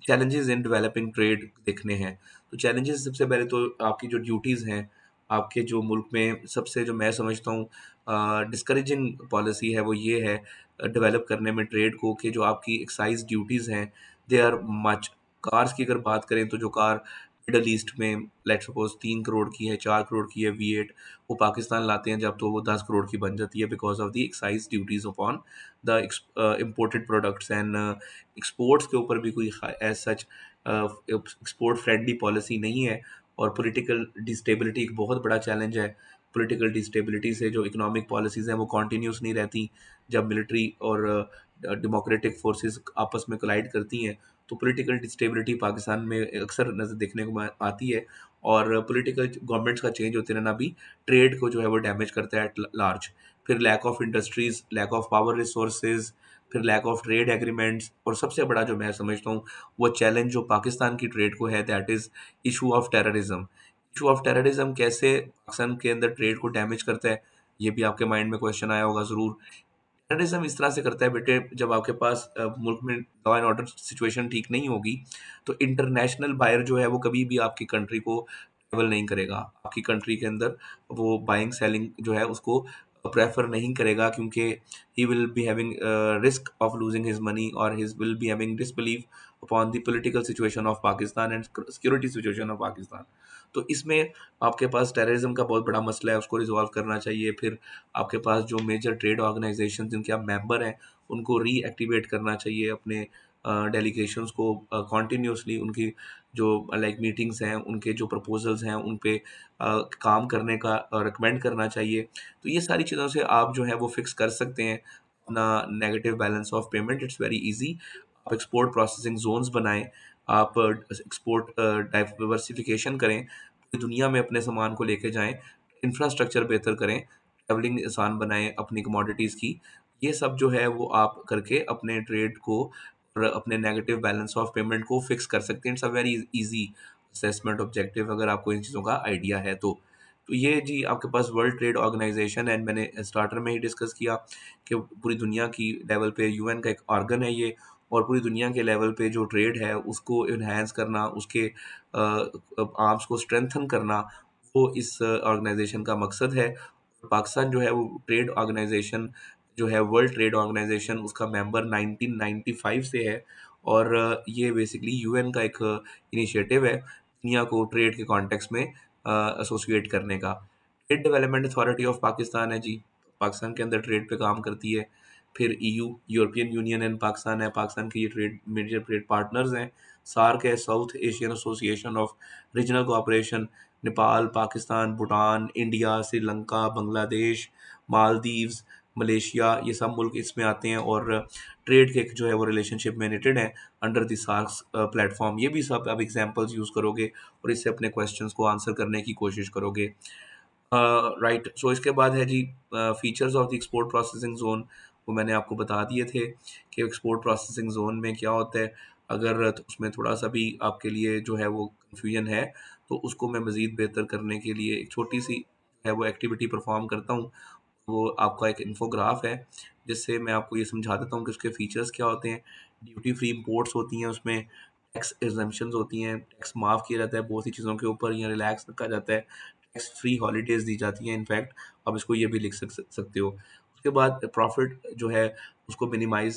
चैलेंजेस इन डेवलपिंग ट्रेड देखने हैं। तो चैलेंजेस सबसे पहले तो आपकी जो ड्यूटीज़ हैं, आपके जो मुल्क में सबसे जो मैं समझता हूँ डिस्करेजिंग पॉलिसी है, वो ये है डेवलप करने में ट्रेड को, कि जो आपकी एक्साइज़ ड्यूटीज़ हैं, दे आर मच। कार्स की अगर बात करें, तो जो कार मिडल ईस्ट में लेट्स सपोज़ 3 करोड़ की है, 4 करोड़ की है V8, वो पाकिस्तान लाते हैं जब, तो वो 10 करोड़ की बन जाती है, because of the excise duties upon the imported products. And exports के ऊपर भी कोई as such export friendly policy नहीं है। और पॉलिटिकल डिस्टेबिलिटी एक बहुत बड़ा चैलेंज है। पॉलिटिकल डिस्टेबिलिटी से जो इकोनॉमिक पॉलिसीज़ हैं वो कंटिन्यूअस नहीं रहती। जब मिलिट्री और डेमोक्रेटिक फोर्सेस आपस में कोलाइड करती हैं, तो पॉलिटिकल डिस्टेबिलिटी पाकिस्तान में अक्सर नज़र देखने को आती है। और पॉलिटिकल गवर्नमेंट्स का चेंज होते रहना भी ट्रेड को जो है वो डैमेज करता है एट लार्ज। फिर lack of industries, lack of power resources, फिर लैक ऑफ ट्रेड एग्रीमेंट्स, और सबसे बड़ा जो मैं समझता हूँ वो चैलेंज जो पाकिस्तान की ट्रेड को है, that is issue of terrorism. Issue of terrorism कैसे पाकिस्तान के अंदर ट्रेड को डैमेज करता है, ये भी आपके माइंड में क्वेश्चन आया होगा ज़रूर। टेररिज्म इस तरह से करता है बेटे, जब आपके पास मुल्क में लॉ एंड ऑर्डर सिचुएशन ठीक नहीं होगी, तो इंटरनेशनल बायर जो है वो कभी भी आपकी कंट्री को ट्रैवल नहीं करेगा। आपकी कंट्री के अंदर वो बाइंग सेलिंग जो है उसको प्रेफर नहीं करेगा, क्योंकि he will be having risk of losing his money, और his will be having disbelieve upon the political situation of Pakistan and security situation of Pakistan. तो इसमें आपके पास टेररिज्म का बहुत बड़ा मसला है, उसको रिजॉल्व करना चाहिए। फिर आपके पास जो मेजर ट्रेड ऑर्गेनाइजेशन जिनके आप मेंबर हैं, उनको रीएक्टिवेट करना चाहिए, अपने डेलीगेशंस को कॉन्टिन्यूसली उनकी जो लाइक मीटिंग्स हैं, उनके जो प्रपोजल्स हैं उन पे काम करने का रिकमेंड करना चाहिए। तो ये सारी चीज़ों से आप जो है वो फिक्स कर सकते हैं अपना negative balance of payment. It's very easy. आप एक्सपोर्ट प्रोसेसिंग जोन्स बनाएं, आप एक्सपोर्ट डाइवर्सिफिकेशन करें, पूरी दुनिया में अपने सामान को लेके जाएं, इंफ्रास्ट्रक्चर बेहतर करें, ट्रैवलिंग आसान बनाएं अपनी कमोडिटीज़ की। ये सब जो है वो आप करके अपने ट्रेड को और अपने नेगेटिव बैलेंस ऑफ पेमेंट को फिक्स कर सकते हैं। It's a very easy assessment objective, अगर आपको इन चीज़ों का आइडिया है तो। तो ये जी आपके पास वर्ल्ड ट्रेड ऑर्गेनाइजेशन है, मैंने स्टार्टर में ही डिस्कस किया कि पूरी दुनिया की लेवल पे यूएन का एक ऑर्गन है ये, और पूरी दुनिया के लेवल पे जो ट्रेड है उसको इन्हांस करना, उसके आर्म्स को स्ट्रेंथन करना, वो इस ऑर्गेनाइजेशन का मकसद है। पाकिस्तान जो है वो ट्रेड ऑर्गेनाइजेशन जो है, वर्ल्ड ट्रेड ऑर्गेनाइजेशन, उसका मेंबर 1995 से है। और ये बेसिकली यूएन का एक इनिशिएटिव है दुनिया को ट्रेड के कॉन्टेक्स्ट में एसोसिएट करने का। Trade development authority of Pakistan है जी, पाकिस्तान के अंदर ट्रेड पे काम करती है। फिर EU, European union and Pakistan है, पाकिस्तान के ये ट्रेड मेजर ट्रेड पार्टनर्स हैं। सार्क है, south Asian association of regional cooperation, Nepal, Pakistan, Bhutan, India, Sri Lanka, Bangladesh, Maldives, Malaysia, ये सब मुल्क इसमें आते हैं, और ट्रेड के जो है वो रिलेशनशिप में निटेड हैं अंडर द सार्क्स प्लेटफॉर्म। ये भी सब आप एग्जांपल्स यूज़ करोगे और इससे अपने क्वेश्चंस को आंसर करने की कोशिश करोगे। राइट, सो इसके बाद है जी features of the export processing zone. वो मैंने आपको बता दिए थे कि एक्सपोर्ट प्रोसेसिंग जोन में क्या होता है। अगर उसमें थोड़ा सा भी आपके लिए जो है वो कन्फ्यूजन है, तो उसको मैं मज़ीद बेहतर करने के लिए एक छोटी सी है वो एक्टिविटी परफॉर्म करता हूँ। वो आपका एक इन्फोग्राफ है, जिससे मैं आपको ये समझा देता हूँ कि उसके फीचर्स क्या होते हैं। ड्यूटी फ्री इंपोर्ट्स होती हैं, उसमें टैक्स एग्जम्पशंस होती हैं, टैक्स माफ़ किया जाता है बहुत सी चीज़ों के ऊपर, या रिलैक्स रखा जाता है, टैक्स फ्री हॉलीडेज़ दी जाती हैं। इनफैक्ट आप इसको ये भी लिख सकते हो। उसके बाद प्रॉफिट जो है उसको मिनिमाइज़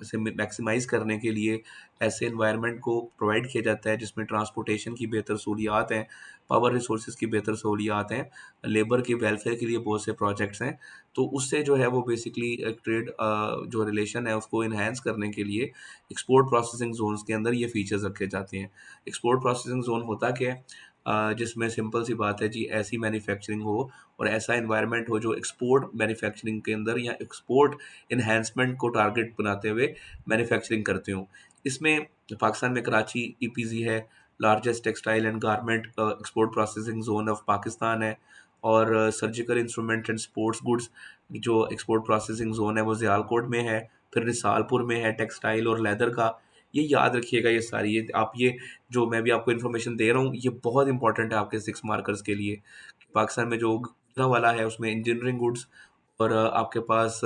से मैक्सिमाइज़ करने के लिए ऐसे एनवायरनमेंट को प्रोवाइड किया जाता है जिसमें ट्रांसपोर्टेशन की बेहतर सहूलियात हैं, पावर रिसोर्सेज़ की बेहतर सहूलियात हैं, लेबर के वेलफेयर के लिए बहुत से प्रोजेक्ट्स हैं। तो उससे जो है वो बेसिकली एक ट्रेड जो रिलेशन है उसको एनहांस करने के लिए एक्सपोर्ट प्रोसेसिंग जोन्स के अंदर ये फीचर्स रखे जाते हैं। एक्सपोर्ट प्रोसेसिंग जोन होता क्या है? जिसमें सिंपल सी बात है जी, ऐसी मैन्युफैक्चरिंग हो और ऐसा एनवायरनमेंट हो जो एक्सपोर्ट मैन्युफैक्चरिंग के अंदर या एक्सपोर्ट एनहांसमेंट को टारगेट बनाते हुए मैन्युफैक्चरिंग करते हो। इसमें पाकिस्तान में कराची ईपीजी है, largest textile and garment export processing zone of Pakistan है। और surgical instrument and sports goods जो एक्सपोर्ट प्रोसेसिंग जोन है वो ज़ियालकोट में है। फिर रिसालपुर में है टेक्सटाइल और लेदर का। ये याद रखिएगा, ये सारी ये आप ये जो मैं भी आपको इन्फॉर्मेशन दे रहा हूँ ये बहुत इंपॉर्टेंट है आपके 6 मार्कर्स के लिए। पाकिस्तान में जो गुजरांवाला है उसमें इंजीनियरिंग गुड्स, और आपके पास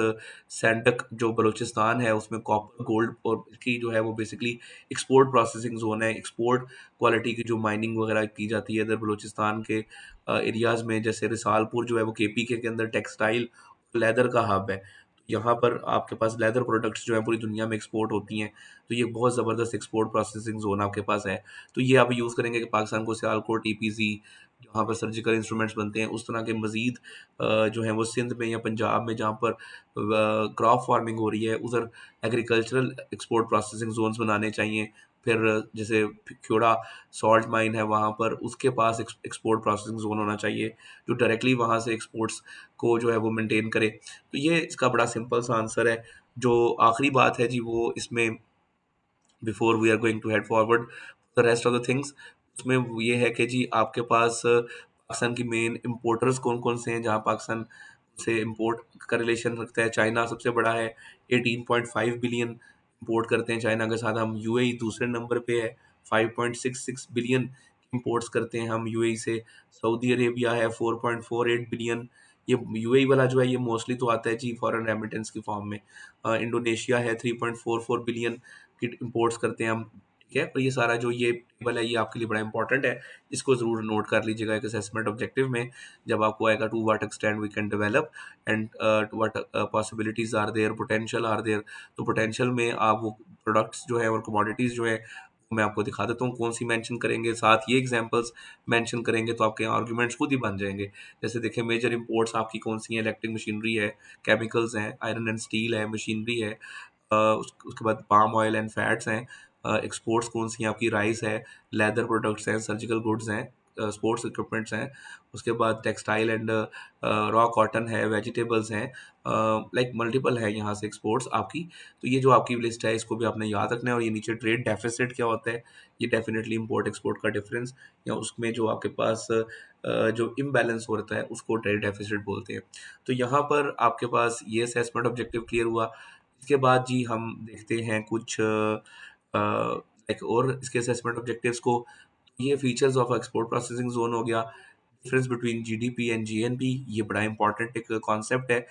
सैंटक जो बलूचिस्तान है उसमें कॉपर गोल्ड, और इसकी जो है वो बेसिकली एक्सपोर्ट प्रोसेसिंग जोन है। एक्सपोर्ट क्वालिटी की जो माइनिंग वगैरह की जाती है इधर बलूचिस्तान के एरियाज़ में, जैसे रिसालपुर जो है वो केपी के अंदर टेक्सटाइल लेदर का हब है। तो यहाँ पर आपके पास लेदर प्रोडक्ट्स जो है पूरी दुनिया में एक्सपोर्ट होती हैं। तो ये बहुत ज़बरदस्त एक्सपोर्ट प्रोसेसिंग जोन आपके पास है। तो ये आप यूज़ करेंगे कि पाकिस्तान को सियालकोट, टीपीसी, जहाँ पर सर्जिकल इंस्ट्रूमेंट्स बनते हैं, उस तरह के मज़ीद जो है वो सिंध में या पंजाब में जहाँ पर क्रॉप फार्मिंग हो रही है, उधर एग्रीकल्चरल एक्सपोर्ट प्रोसेसिंग जोन्स बनाने चाहिए। फिर जैसे ख्योड़ा सॉल्ट माइन है वहाँ पर, उसके पास एक्सपोर्ट प्रोसेसिंग जोन होना चाहिए जो डायरेक्टली वहाँ से एक्सपोर्ट्स को जो है वो मेंटेन करे। तो ये इसका बड़ा सिंपल सा आंसर है। जो आखिरी बात है जी वो इसमें, before we are going to head forward the rest of the things, उसमें वो ये है कि जी आपके पास पाकिस्तान की मेन इंपोर्टर्स कौन कौन से हैं जहाँ पाकिस्तान से इंपोर्ट का रिलेशन रखता है। चाइना सबसे बड़ा है, 18.5 बिलियन इंपोर्ट करते हैं चाइना के साथ हम। यूएई दूसरे नंबर पे है, 5.66 बिलियन इंपोर्ट्स करते हैं हम यूएई से। सऊदी अरेबिया है 4.48 बिलियन ये यूएई वाला जो है ये मोस्टली तो आता है जी फॉरेन रेमिटेंस की फॉर्म में। इंडोनेशिया है 3.44 बिलियन की इम्पोर्ट्स करते हैं हम, ठीक है। और ये सारा जो ये टेबल है ये आपके लिए बड़ा इंपॉर्टेंट है, इसको ज़रूर नोट कर लीजिएगा एक असेसमेंट ऑब्जेक्टिव में, जब आपको आएगा to what extend we can develop and to what possibilities are there, potential are there. तो पोटेंशियल में आप वो प्रोडक्ट्स जो है और कमोडिटीज़ जो है मैं आपको दिखा देता हूँ कौन सी मेंशन करेंगे, साथ ये एग्जांपल्स मेंशन करेंगे तो आपके आर्गुमेंट्स खुद ही बन जाएंगे। जैसे देखिए मेजर इंपोर्ट्स आपकी कौन सी हैं, इलेक्ट्रिक मशीनरी है, केमिकल्स हैं, आयरन एंड स्टील है, मशीनरी है, उसके बाद पाम ऑयल एंड फैट्स हैं। एक्सपोर्ट्स कौन सी हैं आपकी, राइस है, लेदर प्रोडक्ट्स हैं, सर्जिकल गुड्स हैं, स्पोर्ट्स इक्विपमेंट्स हैं, उसके बाद टेक्सटाइल एंड रॉ कॉटन है, वेजिटेबल्स हैं, लाइक मल्टीपल है यहाँ से एक्सपोर्ट्स आपकी। तो ये जो आपकी लिस्ट है इसको भी आपने याद रखना है। और ये नीचे ट्रेड डेफिसिट क्या होता है, ये डेफिनेटली इंपोर्ट एक्सपोर्ट का डिफरेंस या उसमें जो आपके पास जो इम्बैलेंस होता है उसको ट्रेड डेफिसिट बोलते हैं। तो यहाँ पर आपके पास ये असेसमेंट ऑब्जेक्टिव क्लियर हुआ। इसके बाद जी हम देखते हैं कुछ लाइक और इसके असेसमेंट ऑब्जेक्टिव्स को। ये features of export processing zone हो गया, difference between GDP and GNP, ये बड़ा इंपॉर्टेंट एक कॉन्सेप्ट है।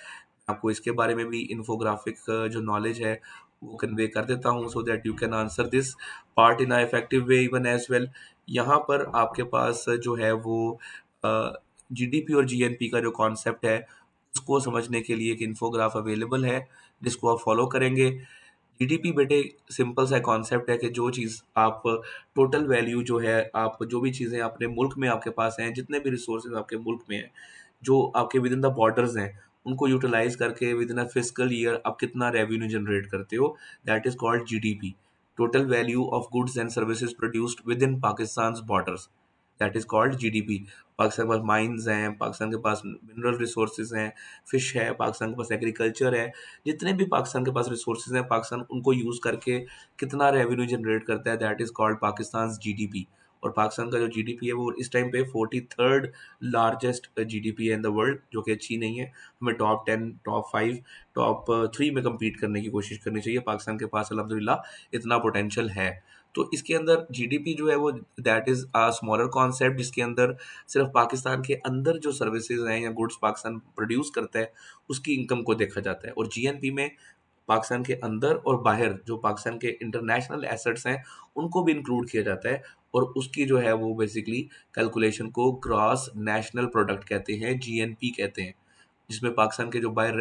आपको इसके बारे में भी इन्फोग्राफिक जो नॉलेज है वो कन्वे कर देता हूँ so that you can answer this part in a effective way even as well. यहाँ पर आपके पास जो है वो जीडीपी और जीएनपी का जो कॉन्सेप्ट है उसको समझने के लिए एक इन्फोग्राफ अवेलेबल है जिसको आप फॉलो करेंगे। जीडीपी बेटे सिंपल सा कॉन्सेप्ट है कि जो चीज़ आप टोटल वैल्यू जो है, आप जो भी चीज़ें अपने मुल्क में आपके पास हैं, जितने भी रिसोर्सेज आपके मुल्क में हैं, जो आपके विद इन द बॉर्डर्स हैं, उनको यूटिलाइज करके with in a physical year आप कितना रेवेन्यू जनरेट करते हो, that is called GDP, total value of goods and services produced with in Pakistan borders, that is called GDP. Pakistan के पास माइंस हैं, पाकिस्तान के पास मिनरल रिसोर्सेज हैं, फिश है, पाकिस्तान के पास एग्रीकल्चर है, जितने भी पाकिस्तान के पास रिसोर्सेज हैं पाकिस्तान उनको यूज़ करके कितना रेवेन्यू जनरेट करता है, that is called Pakistan GDP. और पाकिस्तान का जो जीडीपी है वो इस टाइम पे 43rd लार्जेस्ट जीडीपी है इन द वर्ल्ड, जो कि अच्छी नहीं है। हमें टॉप 10, टॉप 5, टॉप 3 में कम्पीट करने की कोशिश करनी चाहिए। पाकिस्तान के पास अल्हम्दुलिल्लाह इतना पोटेंशियल है। तो इसके अंदर जीडीपी जो है वो that is a smaller concept, जिसके अंदर सिर्फ पाकिस्तान के अंदर जो सर्विसेज हैं या गुड्स पाकिस्तान प्रोड्यूस करता है उसकी इनकम को देखा जाता है। और जीएनपी में पाकिस्तान के अंदर और बाहर जो पाकिस्तान के इंटरनेशनल एसेट्स हैं उनको भी इंक्लूड किया जाता है। और उसकी जो है वो बेसिकली कैलकुलेशन को ग्रॉस नेशनल प्रोडक्ट कहते हैं, जीएनपी कहते हैं, जिसमें पाकिस्तान के जो बाहर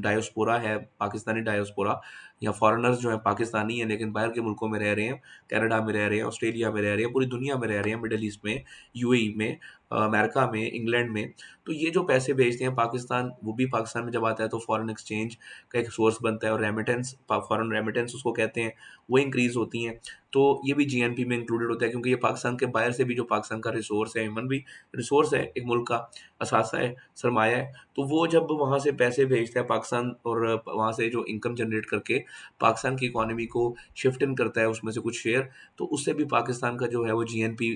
डायोस्पोरा है, पाकिस्तानी डायोस्पोरा या फॉरेनर्स जो हैं पाकिस्तानी हैं लेकिन बाहर के मुल्कों में रह रहे हैं, कनाडा में रह रहे हैं, ऑस्ट्रेलिया में रह रहे हैं, पूरी दुनिया में रह रहे हैं, मिडल ईस्ट में, यूएई में, अमेरिका में, इंग्लैंड में। तो ये जो पैसे भेजते हैं पाकिस्तान, वो भी पाकिस्तान में जब आता है तो फॉरेन एक्सचेंज का एक सोर्स बनता है, और रेमिटेंस, फॉरेन रेमिटेंस उसको कहते हैं, वो इंक्रीज होती हैं। तो ये भी जीएनपी में इंक्लूडेड होता है, क्योंकि ये पाकिस्तान के बाहर से भी जो पाकिस्तान का रिसोर्स है, ह्यूमन भी रिसोर्स है, एक मुल्क का असासा है, सरमाया है, तो वो जब वहाँ से पैसे भेजता है पाकिस्तान और वहाँ से जो इनकम जनरेट करके पाकिस्तान की इकोनॉमी को शिफ्ट इन करता है उसमें से कुछ शेयर, तो उससे भी पाकिस्तान का जो है वो जीएनपी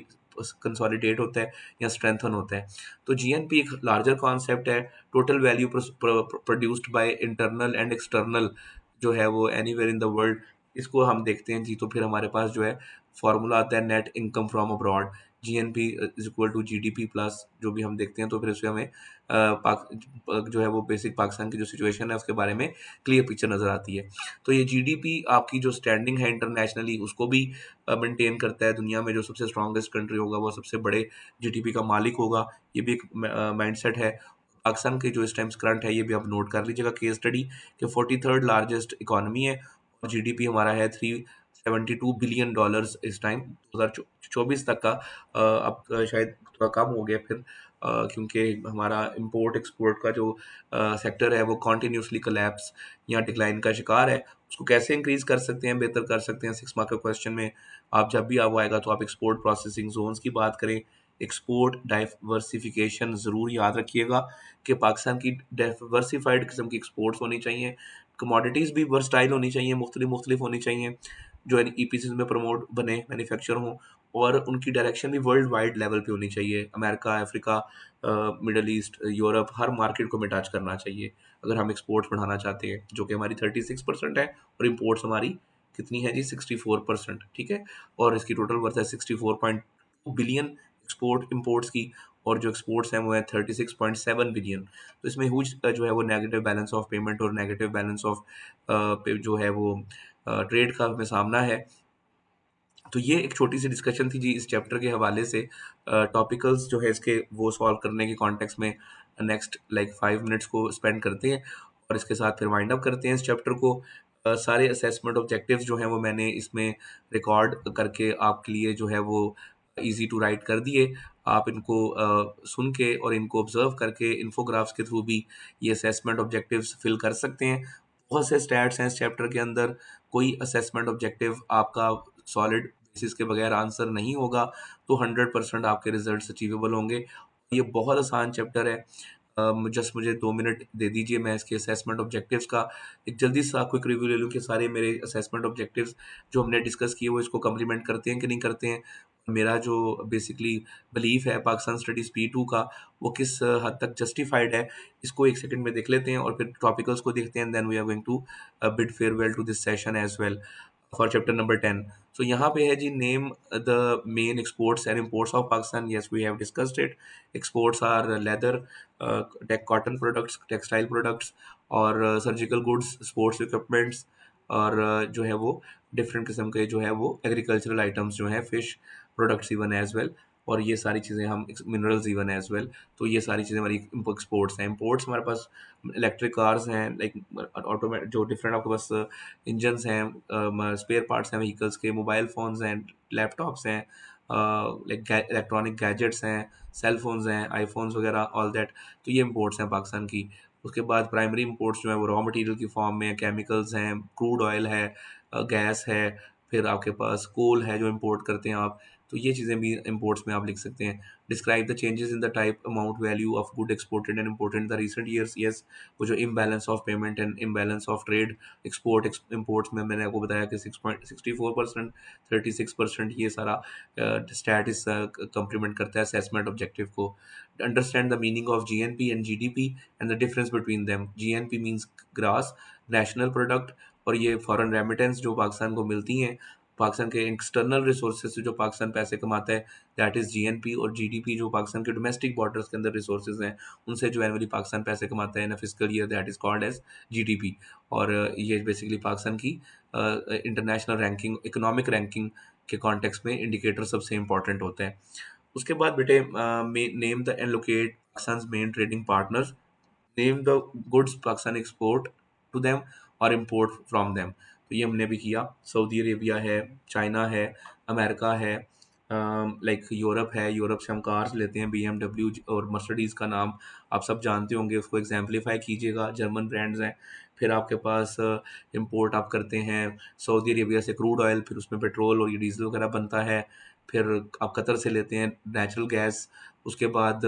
कंसोलिडेट होता है या स्ट्रेंथन होता है। तो जीएनपी एक लार्जर कॉन्सेप्ट है, total value produced by internal and external जो है वो एनीवेयर इन द वर्ल्ड, इसको हम देखते हैं जी। तो फिर हमारे पास जो है फॉर्मूला आता है net income from abroad, GNP is equal to GDP plus जो भी हम देखते हैं। तो फिर उसमें हमें पाक जो है वो बेसिक पाकिस्तान की जो सिचुएशन है उसके बारे में क्लियर पिक्चर नज़र आती है। तो ये जीडीपी आपकी जो स्टैंडिंग है इंटरनेशनली उसको भी मेंटेन करता है। दुनिया में जो सबसे स्ट्रॉन्गेस्ट कंट्री होगा वो सबसे बड़े जीडीपी का मालिक होगा, ये भी एक माइंडसेट है। पाकिस्तान की जो इस टाइम करंट है ये भी आप नोट कर लीजिएगा केस स्टडी, कि 43rd लार्जेस्ट इकोनॉमी है और जीडीपी हमारा है $372 बिलियन इस टाइम 2024 तक का। अब शायद थोड़ा कम हो गया फिर, क्योंकि हमारा इंपोर्ट एक्सपोर्ट का जो सेक्टर है वो कॉन्टीन्यूसली कोलैप्स या डिक्लाइन का शिकार है। उसको कैसे इंक्रीज कर सकते हैं, बेहतर कर सकते हैं, 6 मार्क का क्वेश्चन में आप जब भी आप आएगा तो आप एक्सपोर्ट प्रोसेसिंग जोन्स की बात करें, एक्सपोर्ट डाइवर्सिफिकेशन ज़रूर याद रखिएगा कि पाकिस्तान की डाइवर्सिफाइड किस्म की एक्सपोर्ट्स होनी चाहिए, कमोडिटीज़ भी वर्सटाइल होनी चाहिए, मुख्तलिफ मुख्तलिफ होनी चाहिए, जो है ईपीसीज में प्रमोट बने, मैन्युफैक्चर हों, और उनकी डायरेक्शन भी वर्ल्ड वाइड लेवल पे होनी चाहिए। America, Africa, middle east, Europe, हर मार्केट को हमें टच करना चाहिए अगर हम एक्सपोर्ट्स बढ़ाना चाहते हैं, जो कि हमारी 36% है, और इम्पोर्ट्स हमारी कितनी है जी, 64%, ठीक है। और इसकी टोटल वर्थ है 64.2 बिलियन एक्सपोर्ट इम्पोर्ट्स की। और जो एक्सपोर्ट्स हैं वो है 36.7 बिलियन। तो इसमें ह्यूज जो है वो नेगेटिव बैलेंस ऑफ पेमेंट और नेगेटिव बैलेंस ऑफ जो है वो ट्रेड का हमें सामना है। तो ये एक छोटी सी डिस्कशन थी जी इस चैप्टर के हवाले से। टॉपिकल्स जो है इसके वो सॉल्व करने के कॉन्टेक्स्ट में नेक्स्ट लाइक 5 मिनट्स को स्पेंड करते हैं और इसके साथ फिर वाइंड अप करते हैं इस चैप्टर को। सारे असेसमेंट ऑब्जेक्टिव्स जो हैं वो मैंने इसमें रिकॉर्ड करके आपके लिए जो है वो इजी टू राइट कर दिए। आप इनको सुन के और इनको ऑब्जर्व करके इन्फोग्राफ्स के थ्रू भी ये असेसमेंट ऑब्जेक्टिव्स फिल कर सकते हैं। बहुत से स्टैट्स हैं इस चैप्टर के अंदर, कोई असेसमेंट ऑब्जेक्टिव आपका सॉलिड बेसिस के बगैर आंसर नहीं होगा, तो 100% आपके रिजल्ट्स अचीवेबल होंगे। ये बहुत आसान चैप्टर है। जस्ट मुझे 2 मिनट दे दीजिए, मैं इसके असेसमेंट ऑब्जेक्टिव्स का एक जल्दी सा क्विक रिव्यू ले लूँ कि सारे मेरे असेसमेंट ऑब्जेक्टिव्स जो हमने डिस्कस किए वो इसको कंप्लीमेंट करते हैं कि नहीं करते हैं। मेरा जो बेसिकली बिलीफ है पाकिस्तान स्टडीज़ P2 का, वो किस हद तक जस्टिफाइड है, इसको एक सेकंड में देख लेते हैं और फिर टॉपिकल्स को देखते हैं। Then we are going to bid farewell to this session as well for chapter number 10। So यहाँ पे है जी, name the main exports and imports of Pakistan. Yes, we have discussed it. Exports are leather, tech cotton products, textile products और surgical goods, sports equipments और जो है वो different किस्म के जो है वो एग्रीकल्चरल आइटम्स जो हैं, fish products even as well. और ये सारी चीज़ें हम मिनरल्स इवन एज वेल। तो ये सारी चीज़ें हमारी एक्सपोर्ट्स हैं। इंपोर्ट्स हमारे पास इलेक्ट्रिक कार्स हैं, लाइक ऑटोमेट जो डिफरेंट आपके पास इंजन्स हैं, स्पेयर पार्ट्स हैं व्हीकल्स के, मोबाइल फ़ोन्स हैं, लैपटॉप्स हैं, लाइक इलेक्ट्रॉनिक गैजेट्स हैं, सेल फोन्स हैं, आईफोन्स वगैरह, ऑल दैट। तो ये इंपोर्ट्स हैं पाकिस्तान की। उसके बाद प्राइमरी इंपोर्ट्स जो है वो रॉ मटेरियल की फॉर्म में केमिकल्स हैं, क्रूड ऑयल है, गैस है, फिर आपके पास कोल है जो इंपोर्ट करते हैं आप। तो ये चीज़ें भी इंपोर्ट्स में आप लिख सकते हैं। Describe the changes in the type, amount, value of good exported and imported in the recent years. Yes, वो जो imbalance of payment and imbalance of trade export imports में मैंने आपको बताया कि 6.64%, 36%, ये सारा स्टैट इस कम्प्लीमेंट करता है असेसमेंट ऑब्जेक्टिव को। Understand the meaning of GNP and GDP and the difference between them. GNP means grass national product, और ये फॉरेन रेमिटेंस जो पाकिस्तान को मिलती हैं, पाकिस्तान के एक्सटर्नल रिसोर्सेज से जो पाकिस्तान पैसे कमाता है, दैट इज़ GNP। और GDP जो पाकिस्तान के डोमेस्टिक बॉर्डर्स के अंदर रिसोर्सेज हैं, उनसे जो एनुअली पाकिस्तान पैसे कमाता है in a physical year, that is called as GDP। और ये बेसिकली पाकिस्तान की इंटरनेशनल रैंकिंग, इकोनॉमिक रैंकिंग के कॉन्टेक्स्ट में इंडिकेटर सबसे इंपॉर्टेंट होता है। उसके बाद बेटे, name the and locate Pakistan main trading partners. Name the goods Pakistan export to them और इम्पोर्ट फ्रॉम देम। तो ये हमने भी किया। सऊदी अरेबिया है, चाइना है, अमेरिका है, लाइक यूरोप है। यूरोप से हम कार्स लेते हैं, BMW और मर्सिडीज़ का नाम आप सब जानते होंगे, उसको एग्जाम्पलीफाई कीजिएगा, जर्मन ब्रांड्स हैं। फिर आपके पास इंपोर्ट आप करते हैं सऊदी अरेबिया से क्रूड ऑयल, फिर उसमें पेट्रोल और ये डीजल वगैरह बनता है। फिर आप कतर से लेते हैं नेचुरल गैस। उसके बाद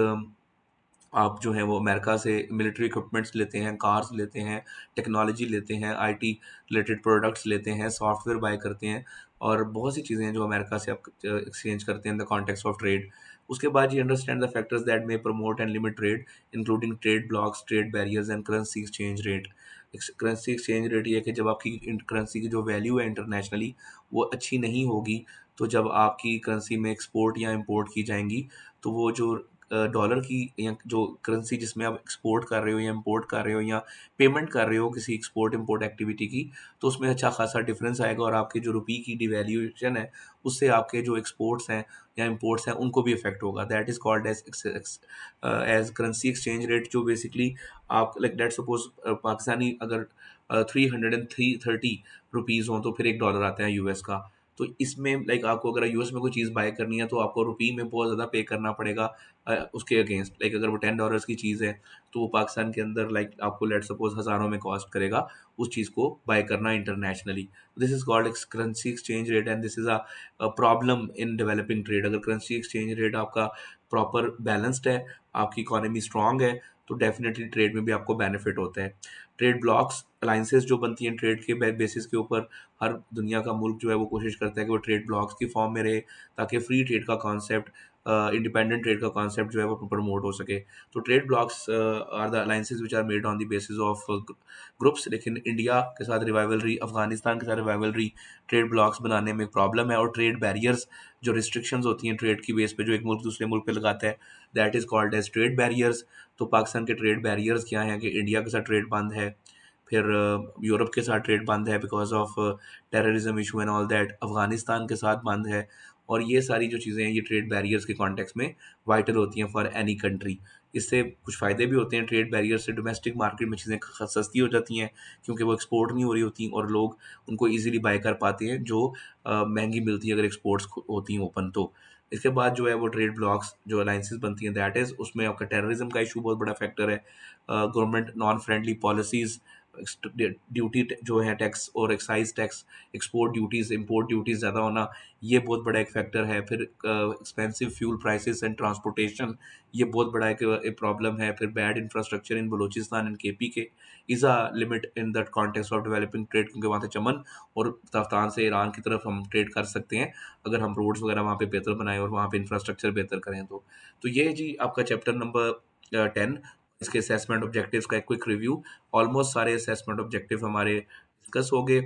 आप जो हैं वो अमेरिका से मिलिट्री इक्विपमेंट्स लेते हैं, कार्स लेते हैं, टेक्नोलॉजी लेते हैं, IT रिलेटेड प्रोडक्ट्स लेते हैं, सॉफ्टवेयर बाय करते हैं, और बहुत सी चीज़ें हैं जो अमेरिका से आप एक्सचेंज करते हैं in the context of trade. उसके बाद ये understand the factors that may promote and limit trade, including trade blocks, trade barriers and currency exchange rate. Currency exchange rate ये है कि जब आपकी करेंसी की जो वैल्यू है इंटरनेशनली वो अच्छी नहीं होगी, तो जब आपकी करेंसी में एक्सपोर्ट या इम्पोर्ट की जाएंगी, तो वो जो डॉलर की या जो करेंसी जिसमें आप एक्सपोर्ट कर रहे हो या इंपोर्ट कर रहे हो या पेमेंट कर रहे हो किसी एक्सपोर्ट इंपोर्ट एक्टिविटी की, तो उसमें अच्छा खासा डिफरेंस आएगा और आपके जो रुपये की डिवैल्यूएशन है, उससे आपके जो एक्सपोर्ट्स हैं या इंपोर्ट्स हैं उनको भी इफेक्ट होगा। That is called as currency exchange rate, जो बेसिकली आप लाइक लेट्स सपोज पाकिस्तानी अगर 330 हों, तो फिर $1 आता है US का। तो इसमें लाइक आपको अगर US में कोई चीज़ बाय करनी है, तो आपको रुपये में बहुत ज़्यादा पे करना पड़ेगा उसके अगेंस्ट। लाइक अगर वो $10 की चीज़ है, तो वो पाकिस्तान के अंदर लाइक आपको लेट सपोज हज़ारों में कॉस्ट करेगा उस चीज़ को बाय करना internationally. This is called currency exchange rate and this is a problem in developing trade. अगर करेंसी एक्सचेंज रेट आपका प्रॉपर बैलेंस्ड है, आपकी इकोनॉमी स्ट्रांग है, तो डेफिनेटली ट्रेड में भी आपको बेनिफिट होता है। ट्रेड ब्लॉक्स, अलाइंसेस जो बनती हैं ट्रेड के बेसिस के ऊपर, हर दुनिया का मुल्क जो है वो कोशिश करता है कि वो ट्रेड ब्लॉक्स की फॉर्म में रहे, ताकि फ्री ट्रेड का कॉन्सेप्ट इंडिपेंडेंट ट्रेड का कॉन्सेप्ट जो है वो प्रमोट हो सके। तो trade blocs are the alliances which are made on the basis of groups. लेकिन इंडिया के साथ रिवाइवलरी, अफगानिस्तान के साथ रिवाइवलरी, ट्रेड ब्लॉक्स बनाने में एक प्रॉब्लम है। और ट्रेड बैरियर्स, जो रिस्ट्रिक्शंस होती हैं ट्रेड की बेस पे जो एक मुल्क दूसरे मुल्क पे लगाता है, that is called as trade barriers. तो पाकिस्तान के ट्रेड बैरियर्स क्या हैं कि इंडिया के साथ ट्रेड बंद है, फिर यूरोप के साथ ट्रेड बंद है because of terrorism issue and all that, Afghanistan के साथ बंद है। और ये सारी जो चीज़ें हैं ये ट्रेड बैरियर्स के कॉन्टेक्स्ट में वाइटल होती हैं फॉर एनी कंट्री। इससे कुछ फ़ायदे भी होते हैं, ट्रेड बैरियर से डोमेस्टिक मार्केट में चीज़ें सस्ती हो जाती हैं क्योंकि वो एक्सपोर्ट नहीं हो रही होती और लोग उनको ईजिली बाय कर पाते हैं, जो महंगी मिलती है अगर एक्सपोर्ट्स होती हैं ओपन तो। इसके बाद जो है वो ट्रेड ब्लॉक्स जो अलाइंसेस बनती हैं, दैट इज़ उसमें आपका टेररिज्म का इशू बहुत बड़ा फैक्टर है। Government non friendly policies, duty जो है टैक्स और excise tax, export duties, import duties ज़्यादा होना, ये बहुत बड़ा एक फैक्टर है। फिर expensive fuel prices and transportation, ये बहुत बड़ा एक प्रॉब्लम है। फिर bad infrastructure in Balochistan and KP K is a limit in that context of developing trade, क्योंकि वहाँ से चमन और तफ्तान से ईरान की तरफ हम ट्रेड कर सकते हैं अगर हम रोड्स वगैरह वहाँ पे बेहतर बनाएं और वहाँ पे इंफ्रास्ट्रक्चर बेहतर करें तो ये है जी आपका चैप्टर नंबर 10। इसके असेसमेंट ऑब्जेक्टिव्स का एक क्विक रिव्यू। ऑलमोस्ट सारे असेसमेंट ऑब्जेक्टिव हमारे डिस्कस हो गए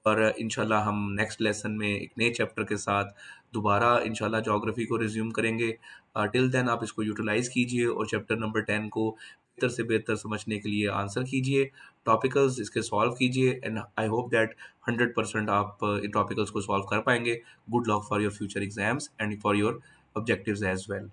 और इंशाल्लाह हम नेक्स्ट लेसन में एक नए चैप्टर के साथ दोबारा इंशाल्लाह ज्योग्राफी को रिज्यूम करेंगे। टिल देन आप इसको यूटिलाइज कीजिए और चैप्टर नंबर 10 को बेहतर से बेहतर समझने के लिए आंसर कीजिए, टॉपिकल्स इसके सॉल्व कीजिए एंड आई होप दैट 100% आप इन टॉपिकल्स को सॉल्व कर पाएंगे। Good luck for your future exams and for your objectives as well.